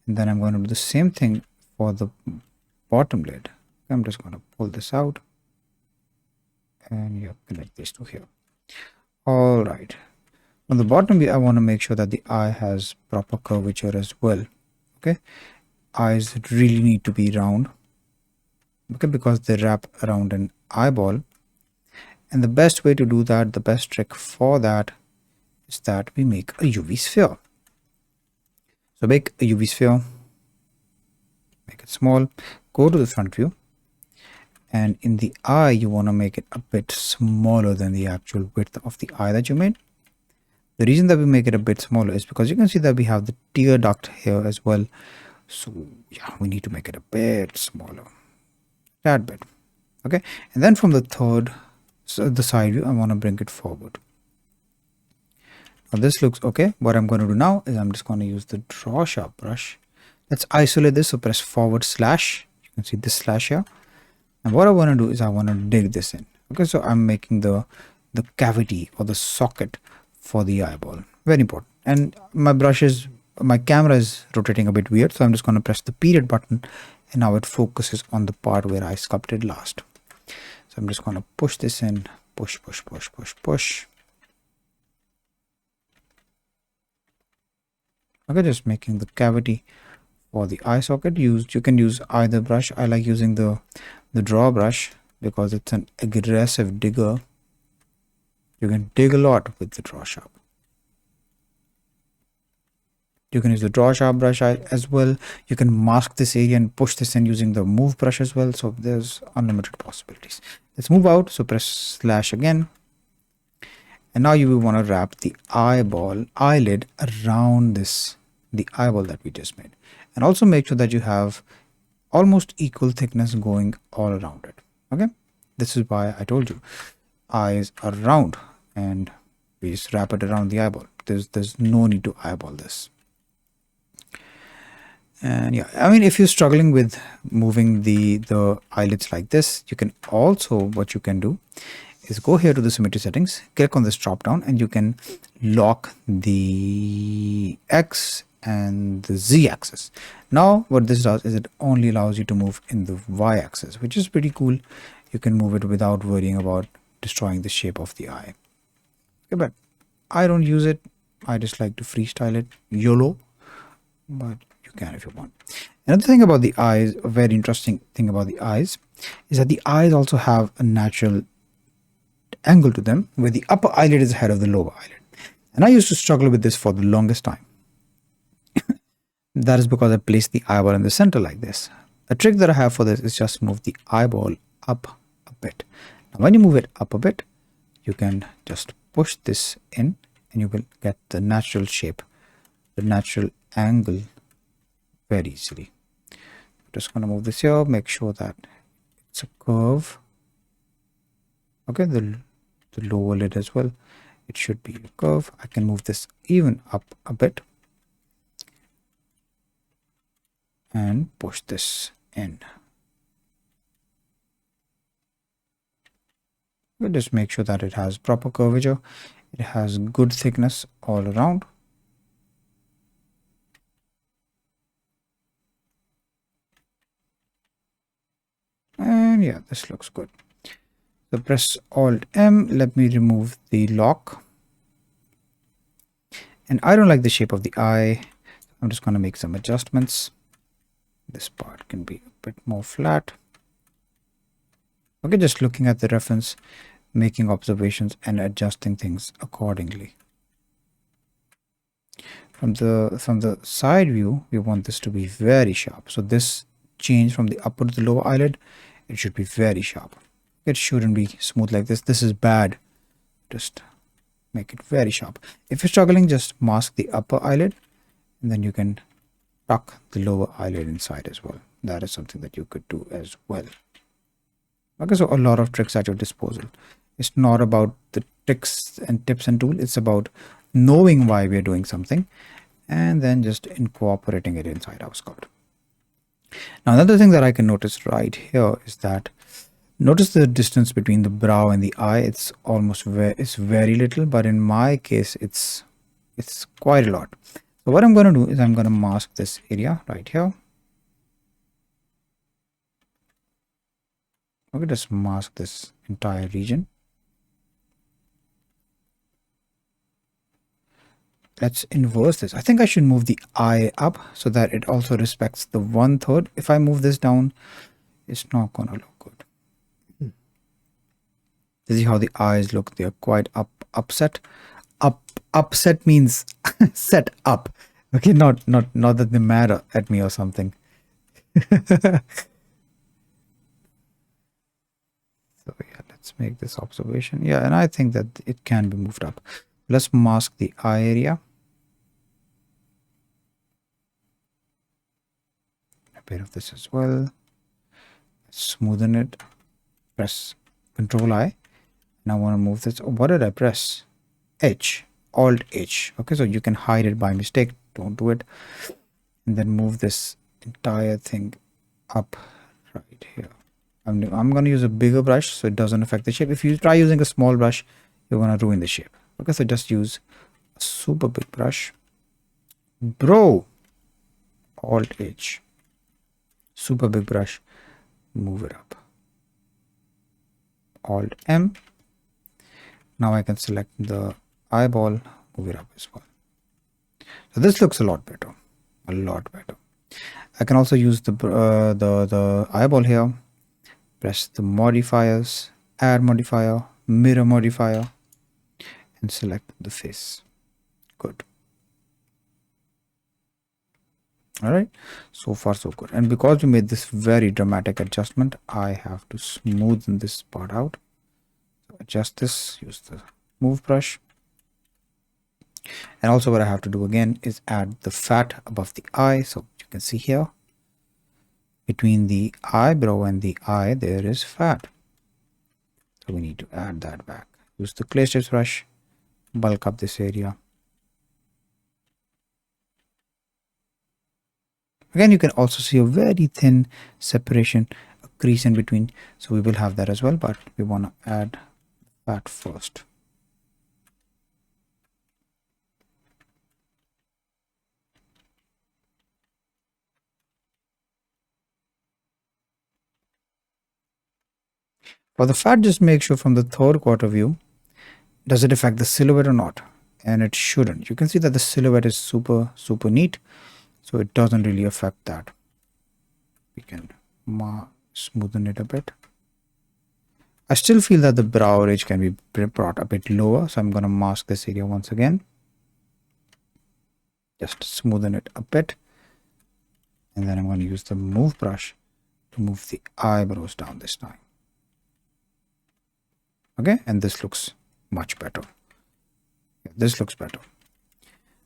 And then I'm going to do the same thing for the bottom lid. I'm just going to pull this out and you connect these two here. All right. On the bottom, I want to make sure that the eye has proper curvature as well. Okay. Eyes really need to be round. Okay, because they wrap around an eyeball. And the best way to do that, the best trick for that is that we make a UV sphere. So make a UV sphere, make it small, go to the front view, And in the eye, you want to make it a bit smaller than the actual width of the eye that you made. The reason that we make it a bit smaller is because you can see that we have the tear duct here as well. So yeah, we need to make it a bit smaller, that bit. Okay, and then from the third, so the side view, I want to bring it forward. Now this looks okay. What I'm going to do now is I'm just going to use the draw sharp brush. Let's isolate this. So press forward slash. You can see this slash here. And what I want to do is I want to dig this in. Okay, so I'm making the cavity or the socket for the eyeball. Very important. And my camera is rotating a bit weird, so I'm just going to press the period button, and now it focuses on the part where I sculpted last. So I'm just going to push this in, push, push, push, push, push. Okay, just making the cavity for the eye socket. You can use either brush. I like using the draw brush because it's an aggressive digger. You can dig a lot with the draw sharp. You can use the draw sharp brush as well. You can mask this area and push this in using the move brush as well. So there's unlimited possibilities. Let's move out. So press slash again. And now you will want to wrap the eyelid around the eyeball that we just made. And also make sure that you have almost equal thickness going all around it. Okay. This is why I told you eyes are round and we just wrap it around the eyeball. There's no need to eyeball this. And yeah, I mean, if you're struggling with moving the eyelids like this, you can also, what you can do is go here to the symmetry settings, click on this drop down, and you can lock the X and the Z axis. Now what this does is it only allows you to move in the Y axis, which is pretty cool. You can move it without worrying about destroying the shape of the eye. Okay, but I don't use it. I just like to freestyle it, YOLO, but you can if you want. Another thing about the eyes, a very interesting thing about the eyes, is that the eyes also have a natural angle to them where the upper eyelid is ahead of the lower eyelid. And I used to struggle with this for the longest time. That is because I placed the eyeball in the center like this. A trick that I have for this is just move the eyeball up a bit. Now when you move it up a bit, you can just push this in and you will get the natural shape, the natural angle very easily. I'm just going to move this here, make sure that it's a curve. Okay, the lower lid as well, it should be a curve. I can move this even up a bit and push this in. We'll just make sure that it has proper curvature, it has good thickness all around. And yeah, this looks good. So press Alt M, let me remove the lock. And I don't like the shape of the eye. I'm just going to make some adjustments. This part can be a bit more flat. Okay, just looking at the reference, making observations and adjusting things accordingly. From the side view, we want this to be very sharp. So this change from the upper to the lower eyelid, it should be very sharp. It shouldn't be smooth like this. This is bad. Just make it very sharp. If you're struggling, just mask the upper eyelid and then you can tuck the lower eyelid inside as well. That is something that you could do as well. Okay, so a lot of tricks at your disposal. It's not about the tricks and tips and tools. It's about knowing why we're doing something and then just incorporating it inside our sculpt. Now, another thing that I can notice right here is that notice the distance between the brow and the eye. It's very little, but in my case, it's quite a lot. So what I'm going to do is I'm going to mask this area right here. Okay, just mask this entire region. Let's inverse this. I think I should move the eye up so that it also respects the 1/3. If I move this down, it's not going to look good. This is how the eyes look. They're quite upset. Upset means set up. Okay, not that they matter at me or something. make this observation. Yeah, and I think that it can be moved up. Let's mask the eye area. A bit of this as well. Smoothen it. Press Control I. Now I want to move this. Oh, what did I press? H. Alt H. Okay, so you can hide it by mistake. Don't do it. And then move this entire thing up right here. I'm going to use a bigger brush so it doesn't affect the shape. If you try using a small brush, you're going to ruin the shape. Okay, so just use a super big brush. Bro! Alt H. Super big brush. Move it up. Alt M. Now I can select the eyeball, move it up as well. So this looks a lot better. A lot better. I can also use the eyeball here. Press the modifiers, add modifier, mirror modifier, and select the face. Good. Alright, so far so good. And because we made this very dramatic adjustment, I have to smoothen this part out. So adjust this, use the move brush. And also what I have to do again is add the fat above the eye. So you can see here, between the eyebrow and the eye, there is fat. So we need to add that back. Use the clay strips brush, bulk up this area. Again, you can also see a very thin separation, a crease in between. So we will have that as well, but we want to add fat first. For the fat, just make sure from the third quarter view, does it affect the silhouette or not? And it shouldn't. You can see that the silhouette is super neat. So it doesn't really affect that. We can smoothen it a bit. I still feel that the brow ridge can be brought a bit lower. So I'm going to mask this area once again. Just smoothen it a bit. And then I'm going to use the move brush to move the eyebrows down this time. Okay, and this looks much better. Yeah, this looks better.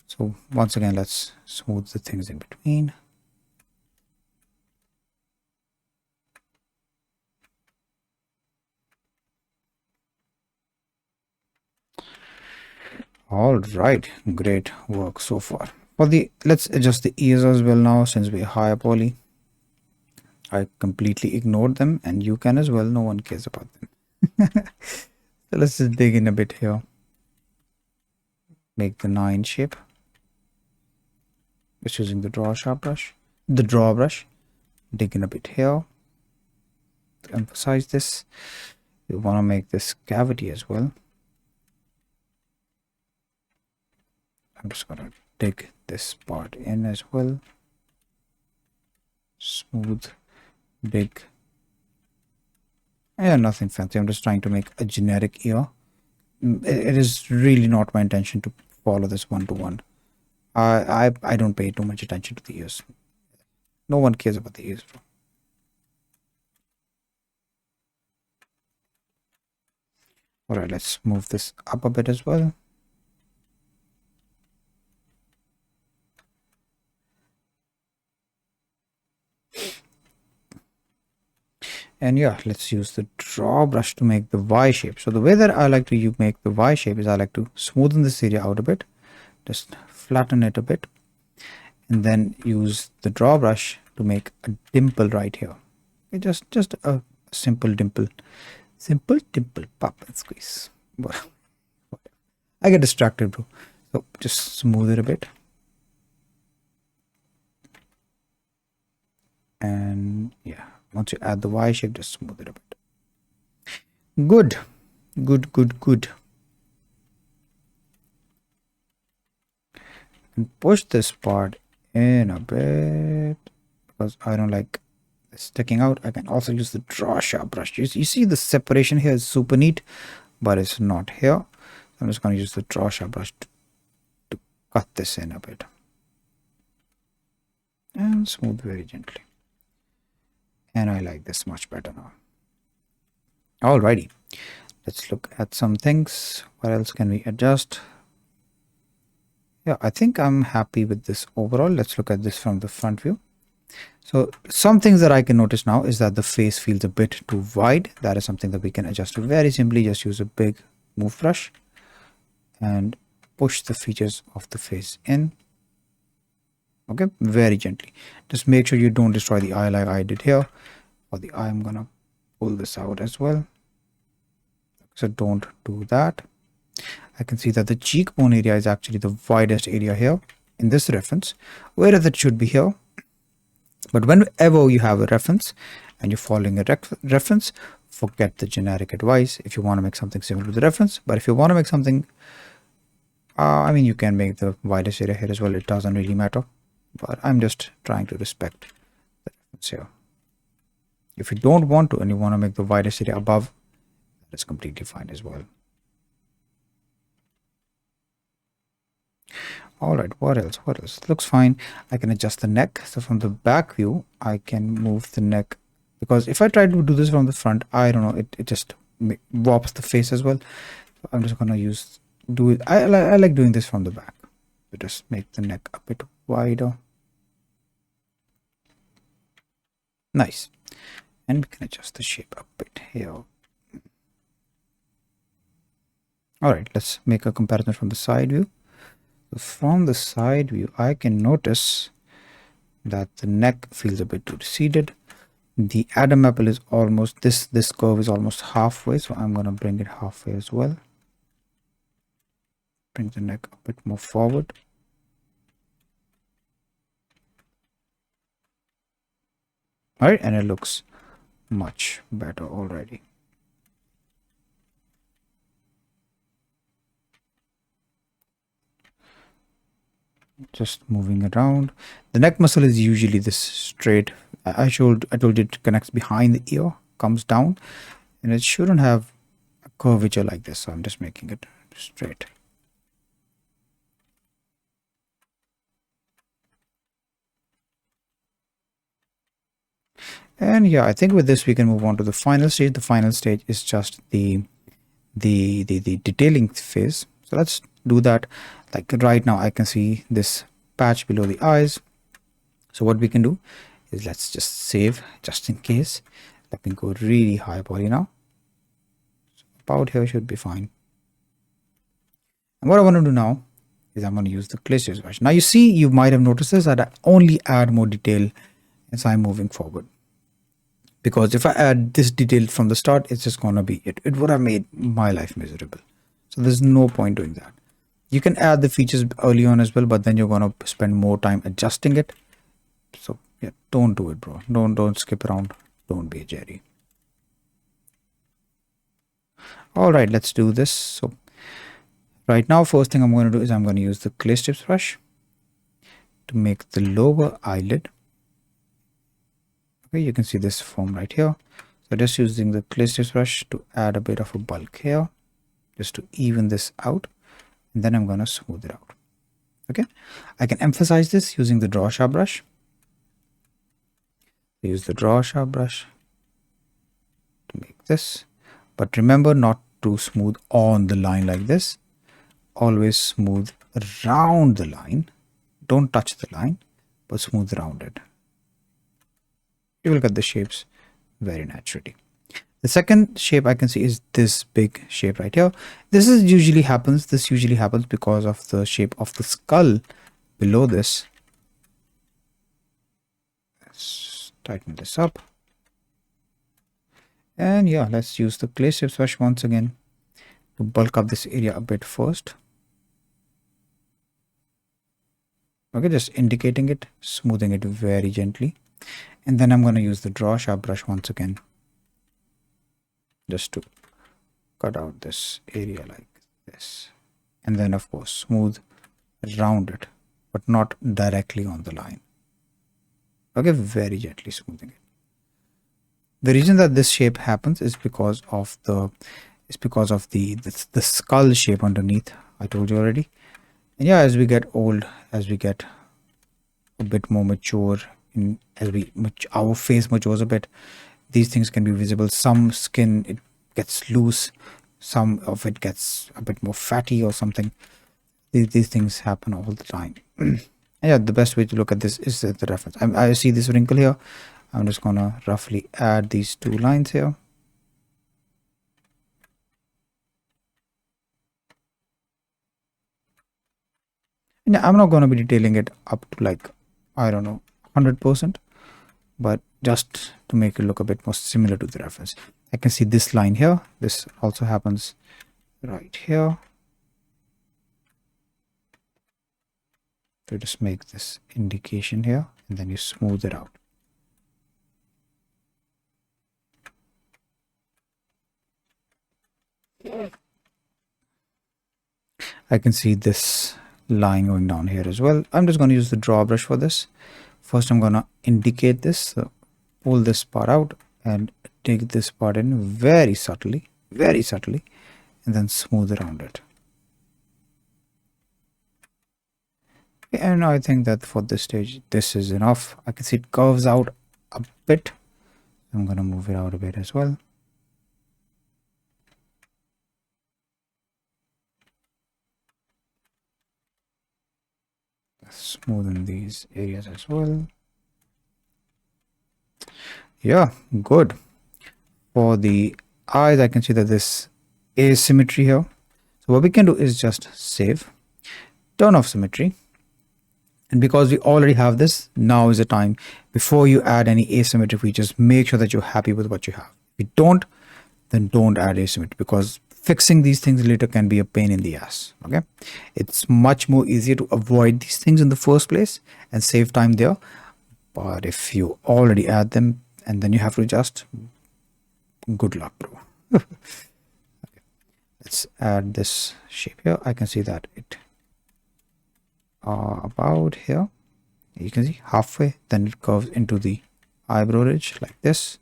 So once again, let's smooth the things in between. All right, great work so far. For the, let's adjust the ears as well now, since we're higher poly. I completely ignored them, and you can as well. No one cares about them. So let's just dig in a bit here. Make the 9 shape. Just using the draw brush. Dig in a bit here to emphasize this. We want to make this cavity as well. I'm just going to dig this part in as well. Smooth, big. Yeah, nothing fancy. I'm just trying to make a generic ear. It is really not my intention to follow this one-to-one. I don't pay too much attention to the ears. No one cares about the ears, bro. Alright, let's move this up a bit as well. And yeah, let's use the draw brush to make the Y shape. So the way that I like to make the Y shape is I like to smoothen this area out a bit. Just flatten it a bit. And then use the draw brush to make a dimple right here. Okay, just a simple dimple. Simple dimple, pop and squeeze. I get distracted, bro. So just smooth it a bit. And yeah, once you add the Y shape, just smooth it a bit. Good. And push this part in a bit because I don't like sticking out. I can also use the draw sharp brush. You see the separation here is super neat, but it's not here. I'm just going to use the draw sharp brush to cut this in a bit and smooth very gently. And I like this much better now. Alrighty, let's look at some things. What else can we adjust? Yeah, I think I'm happy with this overall. Let's look at this from the front view. So some things that I can notice now is that the face feels a bit too wide. That is something that we can adjust to very simply. Just use a big move brush and push the features of the face in. Okay, very gently. Just make sure you don't destroy the eye like I did here. For the eye, I'm gonna pull this out as well. So don't do that. I can see that the cheekbone area is actually the widest area here in this reference, whereas it should be here. But whenever you have a reference and you're following a reference, forget the generic advice if you want to make something similar to the reference. But if you want to make something, I mean, you can make the widest area here as well. It doesn't really matter. But I'm just trying to respect the reference here. If you don't want to and you want to make the widest area above, that's completely fine as well. All right, what else? What else? Looks fine. I can adjust the neck. So from the back view, I can move the neck, because if I try to do this from the front, I don't know, it just warps the face as well. So I'm just gonna do it. I like doing this from the back. So just make the neck a bit wider. Nice. And we can adjust the shape a bit here. All right, let's make a comparison from the side view. From the side view, I can notice that the neck feels a bit too receded. The Adam apple is almost, this curve is almost halfway, so I'm going to bring it halfway as well. Bring the neck a bit more forward. All right, and it looks much better already. Just moving around. The neck muscle is usually this straight. I told you it connects behind the ear, comes down, and it shouldn't have a curvature like this. So I'm just making it straight. And yeah, I think with this we can move on to the final stage. The final stage is just the detailing phase. So let's do that. Like right now I can see this patch below the eyes. So what we can do is let's just save just in case. Let me go really high poly now. So about here should be fine. And what I want to do now is I'm going to use the glaciers brush. Now you see, you might have noticed this, that I only add more detail as I'm moving forward. Because if I add this detail from the start, it's just going to be, it would have made my life miserable. So there's no point doing that. You can add the features early on as well, but then you're going to spend more time adjusting it. So yeah, don't do it, bro. Don't skip around. Don't be a Jerry. All right, let's do this. So right now, first thing I'm going to do is I'm going to use the clay strips brush to make the lower eyelid. Okay, you can see this form right here. So just using the clay strips brush to add a bit of a bulk here, just to even this out. And then I'm going to smooth it out. Okay, I can emphasize this using the draw sharp brush. Use the draw sharp brush to make this, but remember not to smooth on the line like this. Always smooth around the line. Don't touch the line, but smooth around it. You will get the shapes very naturally. The second shape I can see is this big shape right here. This usually happens because of the shape of the skull below this. Let's tighten this up. And yeah, let's use the clay strips brush once again to bulk up this area a bit first. Okay, just indicating it, smoothing it very gently. And then I'm going to use the draw sharp brush once again, just to cut out this area like this. And then of course smooth around it, but not directly on the line. Okay, very gently smoothing it. The reason that this shape happens is because of the skull shape underneath. I told you already. And yeah, as we get old, as we get a bit more mature, our face matures a bit, these things can be visible. Some skin, it gets loose, some of it gets a bit more fatty or something. These things happen all the time. Yeah, the best way to look at this is the reference. I see this wrinkle here. I'm just gonna roughly add these two lines here. And I'm not gonna be detailing it up to like, I don't know, 100%, but just to make it look a bit more similar to the reference. I can see this line here. This also happens right here. So just make this indication here, and then you smooth it out. I can see this line going down here as well. I'm just going to use the draw brush for this. First, I'm going to indicate this. So pull this part out and take this part in very subtly, and then smooth around it. Okay, and I think that for this stage, this is enough. I can see it curves out a bit. I'm going to move it out a bit as well. Smoothen these areas as well. Yeah, good. For the eyes, I can see that this asymmetry here. So what we can do is just save, turn off symmetry. And because we already have this, now is the time. Before you add any asymmetry features, make sure that you're happy with what you have. If you don't, then don't add asymmetry, because fixing these things later can be a pain in the ass. Okay, it's much more easier to avoid these things in the first place and save time there. But if you already add them and then you have to adjust, good luck, bro. Okay. Let's add this shape here. I can see that it about here, you can see halfway, then it curves into the eyebrow ridge like this.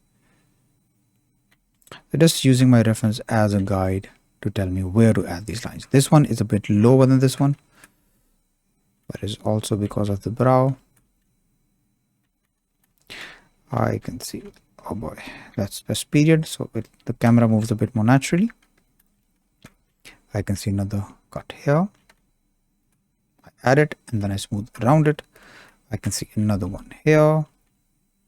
So just using my reference as a guide to tell me where to add these lines. This one is a bit lower than this one, but it's also because of the brow. I can see, oh boy, that's best period, so the camera moves a bit more naturally. I can see another cut here. I add it and then I smooth around it. I can see another one here,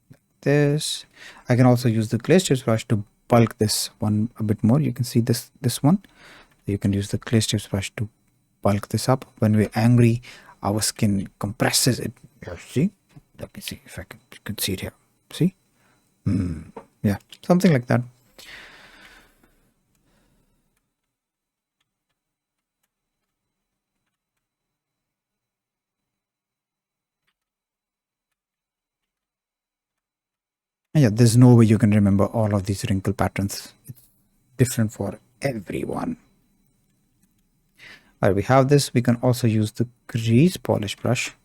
like this. I can also use the glaze tips brush to bulk this one a bit more. You can see this one. You can use the glaze tips brush to bulk this up. When we're angry, our skin compresses it. See? Let me see if I can see it here. See? Yeah, something like that. And yeah, there's no way you can remember all of these wrinkle patterns. It's different for everyone. All right, we have this. We can also use the grease polish brush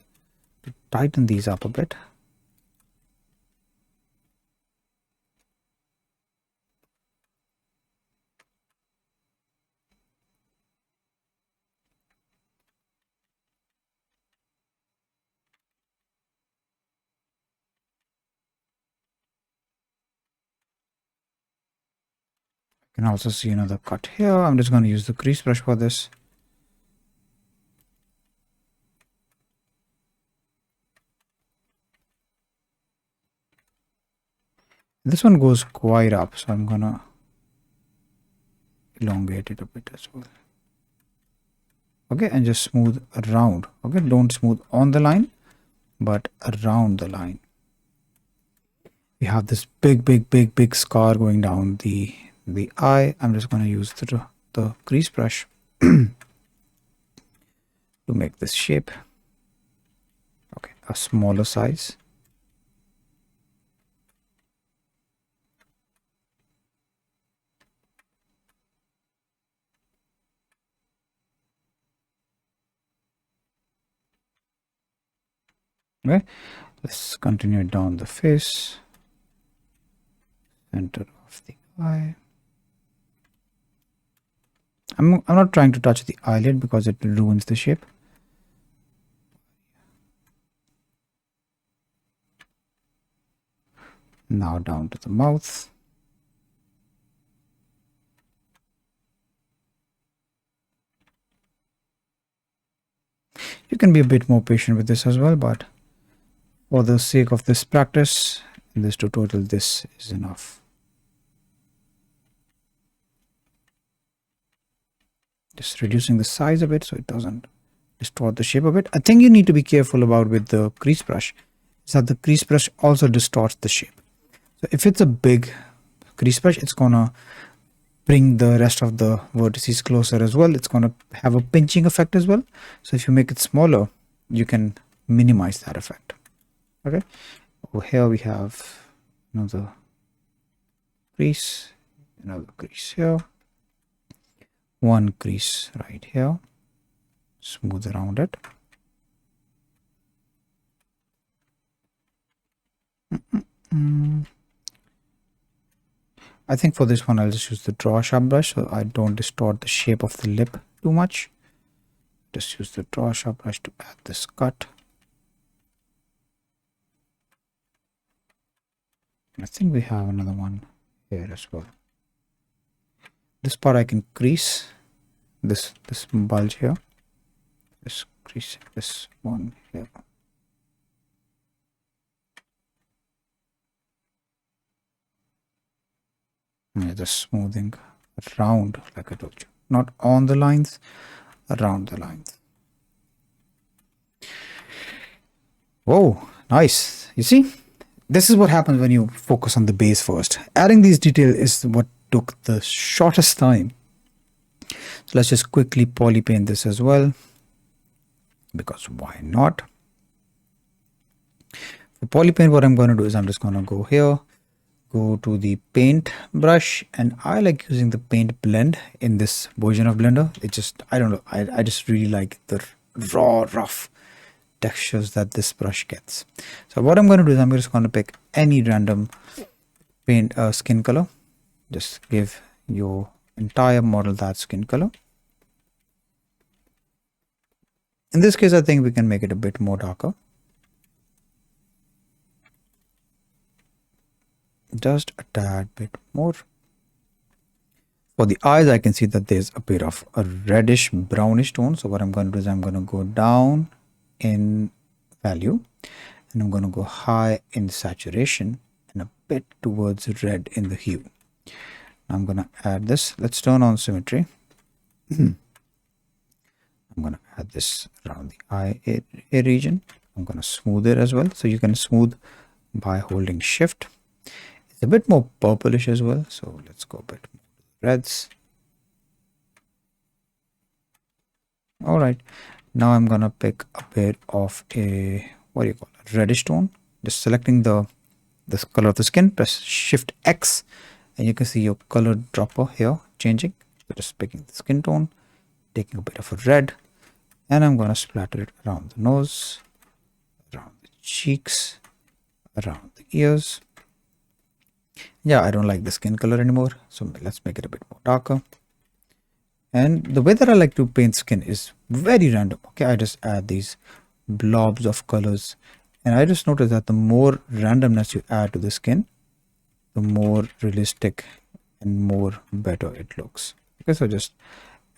to tighten these up a bit. You can also see another cut here. I'm just going to use the grease brush for this. This one goes quite up, so I'm gonna elongate it a bit as well. Okay, and just smooth around. Okay, don't smooth on the line, but around the line. We have this big scar going down the eye. I'm just going to use the grease brush to make this shape. Okay, a smaller size. Okay, let's continue down the face, center of the eye. I'm not trying to touch the eyelid because it ruins the shape. Now down to the mouth. You can be a bit more patient with this as well, but for the sake of this practice in this tutorial, this is enough. Just reducing the size a bit so it doesn't distort the shape a bit. I think you need to be careful about with the crease brush is that the crease brush also distorts the shape. So if it's a big crease brush, it's gonna bring the rest of the vertices closer as well. It's gonna have a pinching effect as well. So if you make it smaller, you can minimize that effect. Okay. Over here we have another crease, another crease here, one crease right here, smooth around it. I think for this one I'll just use the draw sharp brush so I don't distort the shape of the lip too much. Just use the draw sharp brush to add this cut. I think we have another one here as well. This part I can crease this bulge here. Just crease this one here. Yeah, just smoothing around, like I told you, not on the lines, around the lines. Whoa, nice. You see, this is what happens when you focus on the base first. Adding these details is what took the shortest time. So let's just quickly poly paint this as well, because why not? For poly paint, what I'm going to do is I'm just going to go here, go to the paint brush, and I like using the paint blend in this version of Blender. It just, I don't know, I just really like the raw, rough textures that this brush gets. So what I'm going to do is I'm just going to pick any random paint skin color. Just give your entire model that skin color. In this case, I think we can make it a bit more darker. Just a tad bit more. For the eyes, I can see that there's a bit of a reddish brownish tone. So what I'm going to do is I'm going to go down in value and I'm going to go high in saturation and a bit towards red in the hue. I'm going to add this. Let's turn on symmetry. I'm going to add this around the eye region. I'm going to smooth it as well. So you can smooth by holding shift. It's a bit more purplish as well. So let's go a bit more reds. All right. Now I'm going to pick a bit of a, what do you call it, reddish tone. Just selecting the color of the skin, press Shift X, and you can see your color dropper here changing. So just picking the skin tone, taking a bit of a red, and I'm going to splatter it around the nose, around the cheeks, around the ears. Yeah, I don't like the skin color anymore, so let's make it a bit more darker. And the way that I like to paint skin is very random. Okay, I just add these blobs of colors, and I just noticed that the more randomness you add to the skin, the more realistic and more better it looks. Okay, so just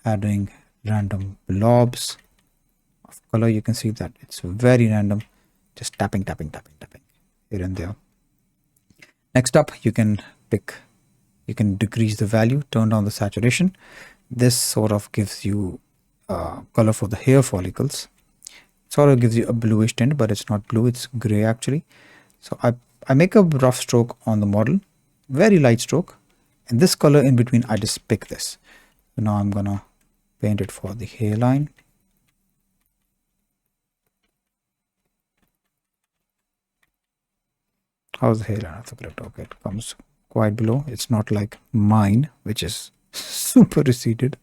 adding random blobs of color. You can see that it's very random, just tapping here and there. Next up, you can decrease the value, turn down the saturation. This sort of gives you color for the hair follicles. It sort of gives you a bluish tint, but it's not blue, it's gray actually. So I make a rough stroke on the model, very light stroke, and this color in between, I just pick this. So now I'm gonna paint it for the hairline. How's the hairline of the character? Okay, it comes quite below. It's not like mine, which is super receded.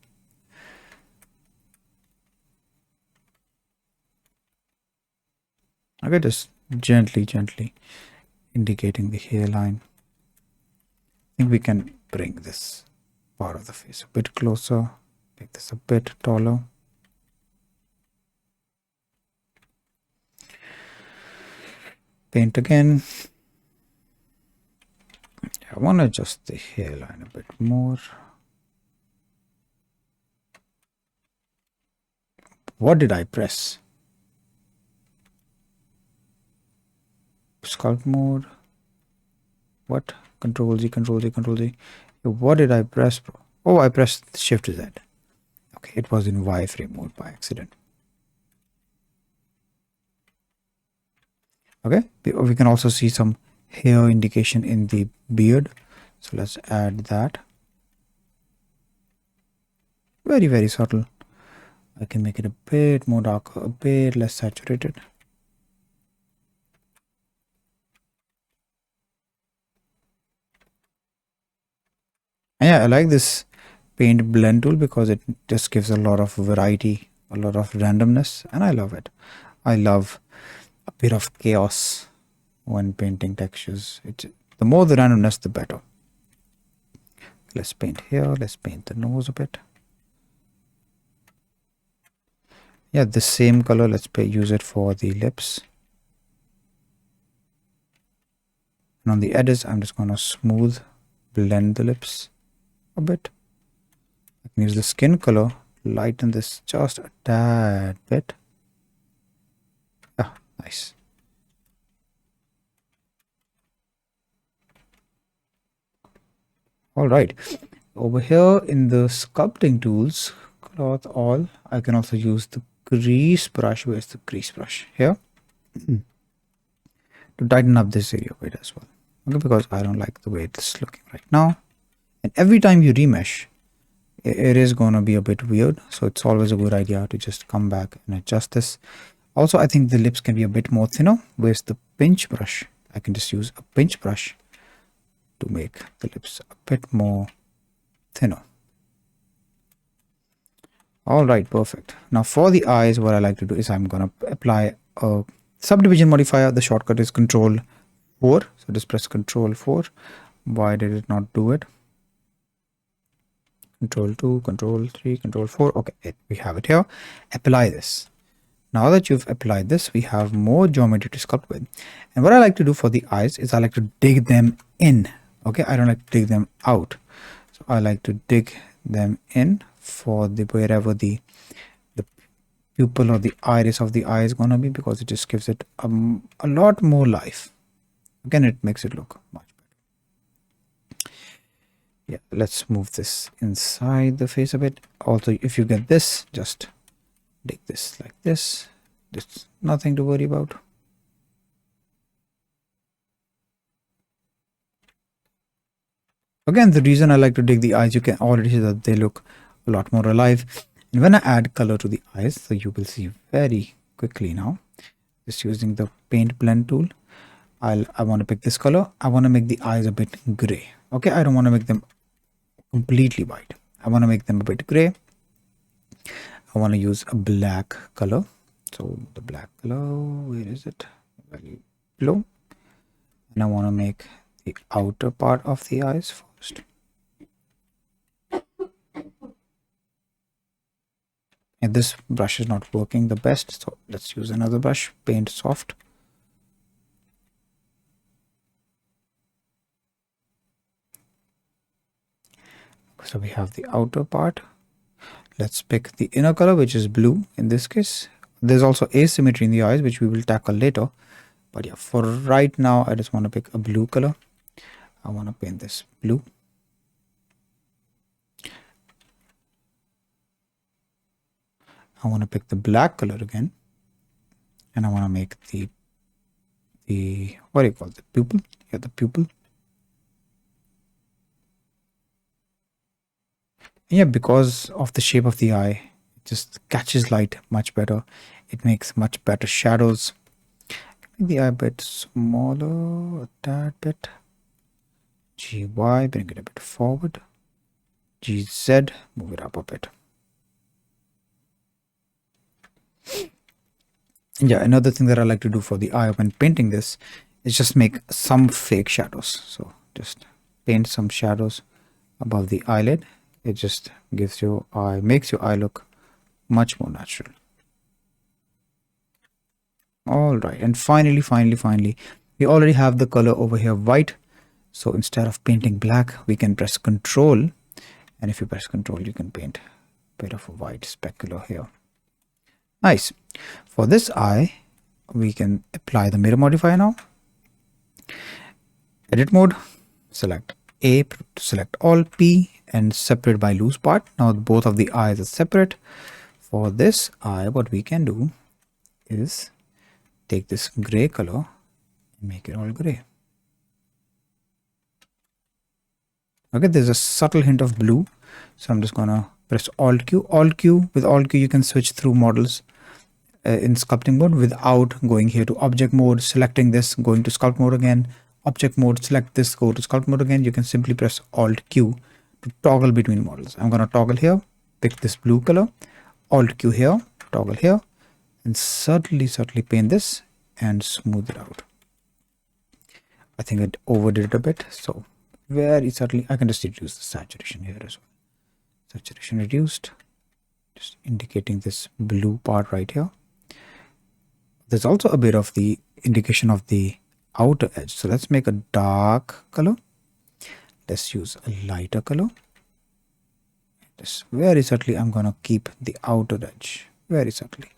Okay, just gently indicating the hairline. I think we can bring this part of the face a bit closer, make this a bit taller. Paint again. I want to adjust the hairline a bit more. What did I press? sculpt mode. What? Control Z, Control Z, Control Z. What did I press, bro? Oh, I pressed Shift Z. Okay, it was in wireframe mode by accident. Okay, we can also see some hair indication in the beard. So let's add that. Very, very subtle. I can make it a bit more darker, a bit less saturated. And yeah, I like this paint blend tool because it just gives a lot of variety, a lot of randomness, and I love it. I love a bit of chaos when painting textures. The more the randomness, the better. Let's paint here. Let's paint the nose a bit. Yeah, the same color. Let's use it for the lips. And on the edges, I'm just going to smooth blend the lips a bit. I can use the skin color, lighten this just a tad bit. Ah, nice. All right. Over here in the sculpting tools, cloth all, I can also use the grease brush. Where's the grease brush? Here. To tighten up this area a bit as well. Okay, because I don't like the way it's looking right now. And every time you remesh, it is going to be a bit weird. So it's always a good idea to just come back and adjust this. Also, I think the lips can be a bit more thinner. Where's the pinch brush? I can just use a pinch brush to make the lips a bit more thinner. All right, perfect. Now for the eyes, what I like to do is I'm going to apply a subdivision modifier. The shortcut is Control 4. So just press Control 4. Why did it not do it? Control 2, Control 3, Control 4. Okay, we have it here. Apply this. Now that you've applied this, we have more geometry to sculpt with. And what I like to do for the eyes is I like to dig them in. Okay, I don't like to dig them out. So I like to dig them in for the wherever the pupil or the iris of the eye is going to be, because it just gives it a lot more life. Again, it makes it look much better. Yeah, let's move this inside the face a bit. Also, if you get this, just dig this like this. There's nothing to worry about. Again, the reason I like to dig the eyes, you can already see that they look a lot more alive. And when I add color to the eyes, so you will see very quickly now, just using the paint blend tool, I want to pick this color. I want to make the eyes a bit gray. Okay, I don't want to make them completely white. I want to make them a bit gray. I want to use a black color. So the black color, where is it? Very low. And I want to make the outer part of the eyes first. And this brush is not working the best, so let's use another brush. Paint soft. So we have the outer part. Let's pick the inner color, which is blue in this case. There's also asymmetry in the eyes, which we will tackle later. But yeah, for right now, I just want to pick a blue color. I want to paint this blue. I want to pick the black color again. And I want to make the what do you call it? The pupil? Yeah, the pupil. Yeah, because of the shape of the eye, it just catches light much better. It makes much better shadows. Make the eye a bit smaller, a tad bit. GY, bring it a bit forward. GZ, move it up a bit. And yeah, another thing that I like to do for the eye when painting this is just make some fake shadows. So just paint some shadows above the eyelid. It just gives your eye, makes your eye look much more natural. All right, and finally, we already have the color over here white. So instead of painting black, we can press Control, and if you press Control, you can paint a bit of a white specular here. Nice. For this eye, we can apply the mirror modifier now. Edit mode, select A, select all, P, and separate by loose part. Now both of the eyes are separate. For this eye, what we can do is take this gray color and make it all gray. Okay, there's a subtle hint of blue, so I'm just gonna press Alt Q. Alt Q, with Alt Q you can switch through models in sculpting mode without going here to object mode, selecting this, going to sculpt mode again, object mode, select this, go to sculpt mode again. You can simply press Alt Q to toggle between models. I'm gonna toggle here, pick this blue color, Alt Q here, toggle here, and subtly paint this and smooth it out. I think it overdid it a bit, so very subtly I can just reduce the saturation here as well. Saturation reduced, just indicating this blue part right here. There's also a bit of the indication of the outer edge, so let's make a dark color. Let's use a lighter color. Just very subtly I'm gonna keep the outer edge very subtly,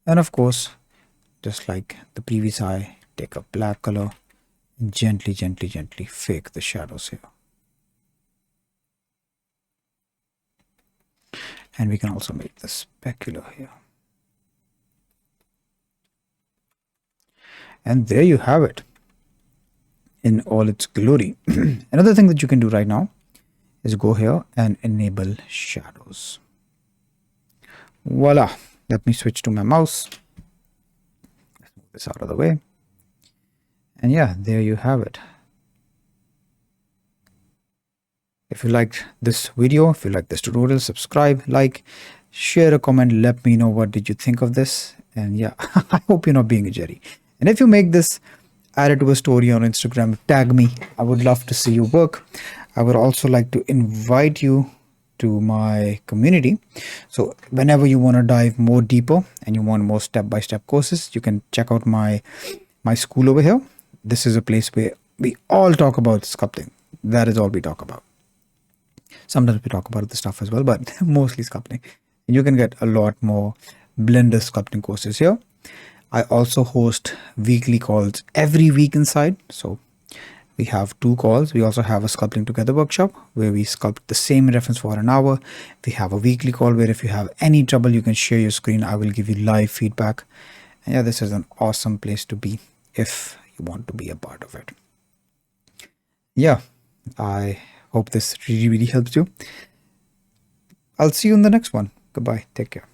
and of course, just like the previous eye, take a black color and gently fake the shadows here. And we can also make the specular here. And there you have it in all its glory. Another thing that you can do right now is go here and enable shadows. Voila. Let me switch to my mouse. Let's move this out of the way. And yeah, there you have it. If you liked this video, if you like this tutorial, subscribe, like, share a comment, let me know what did you think of this. And yeah, I hope you're not being a jerry. And if you make this, add it to a story on Instagram, tag me. I would love to see your work. I would also like to invite you to my community. So whenever you want to dive more deeper and you want more step-by-step courses, you can check out my school over here. This is a place where we all talk about sculpting. That is all we talk about. Sometimes we talk about other stuff as well, but mostly sculpting. And you can get a lot more Blender sculpting courses here. I also host weekly calls every week inside. So we have 2 calls. We also have a Sculpting Together workshop where we sculpt the same reference for an hour. We have a weekly call where if you have any trouble, you can share your screen. I will give you live feedback. And yeah, this is an awesome place to be if you want to be a part of it. Yeah, I hope this really helps you. I'll see you in the next one. Goodbye. Take care.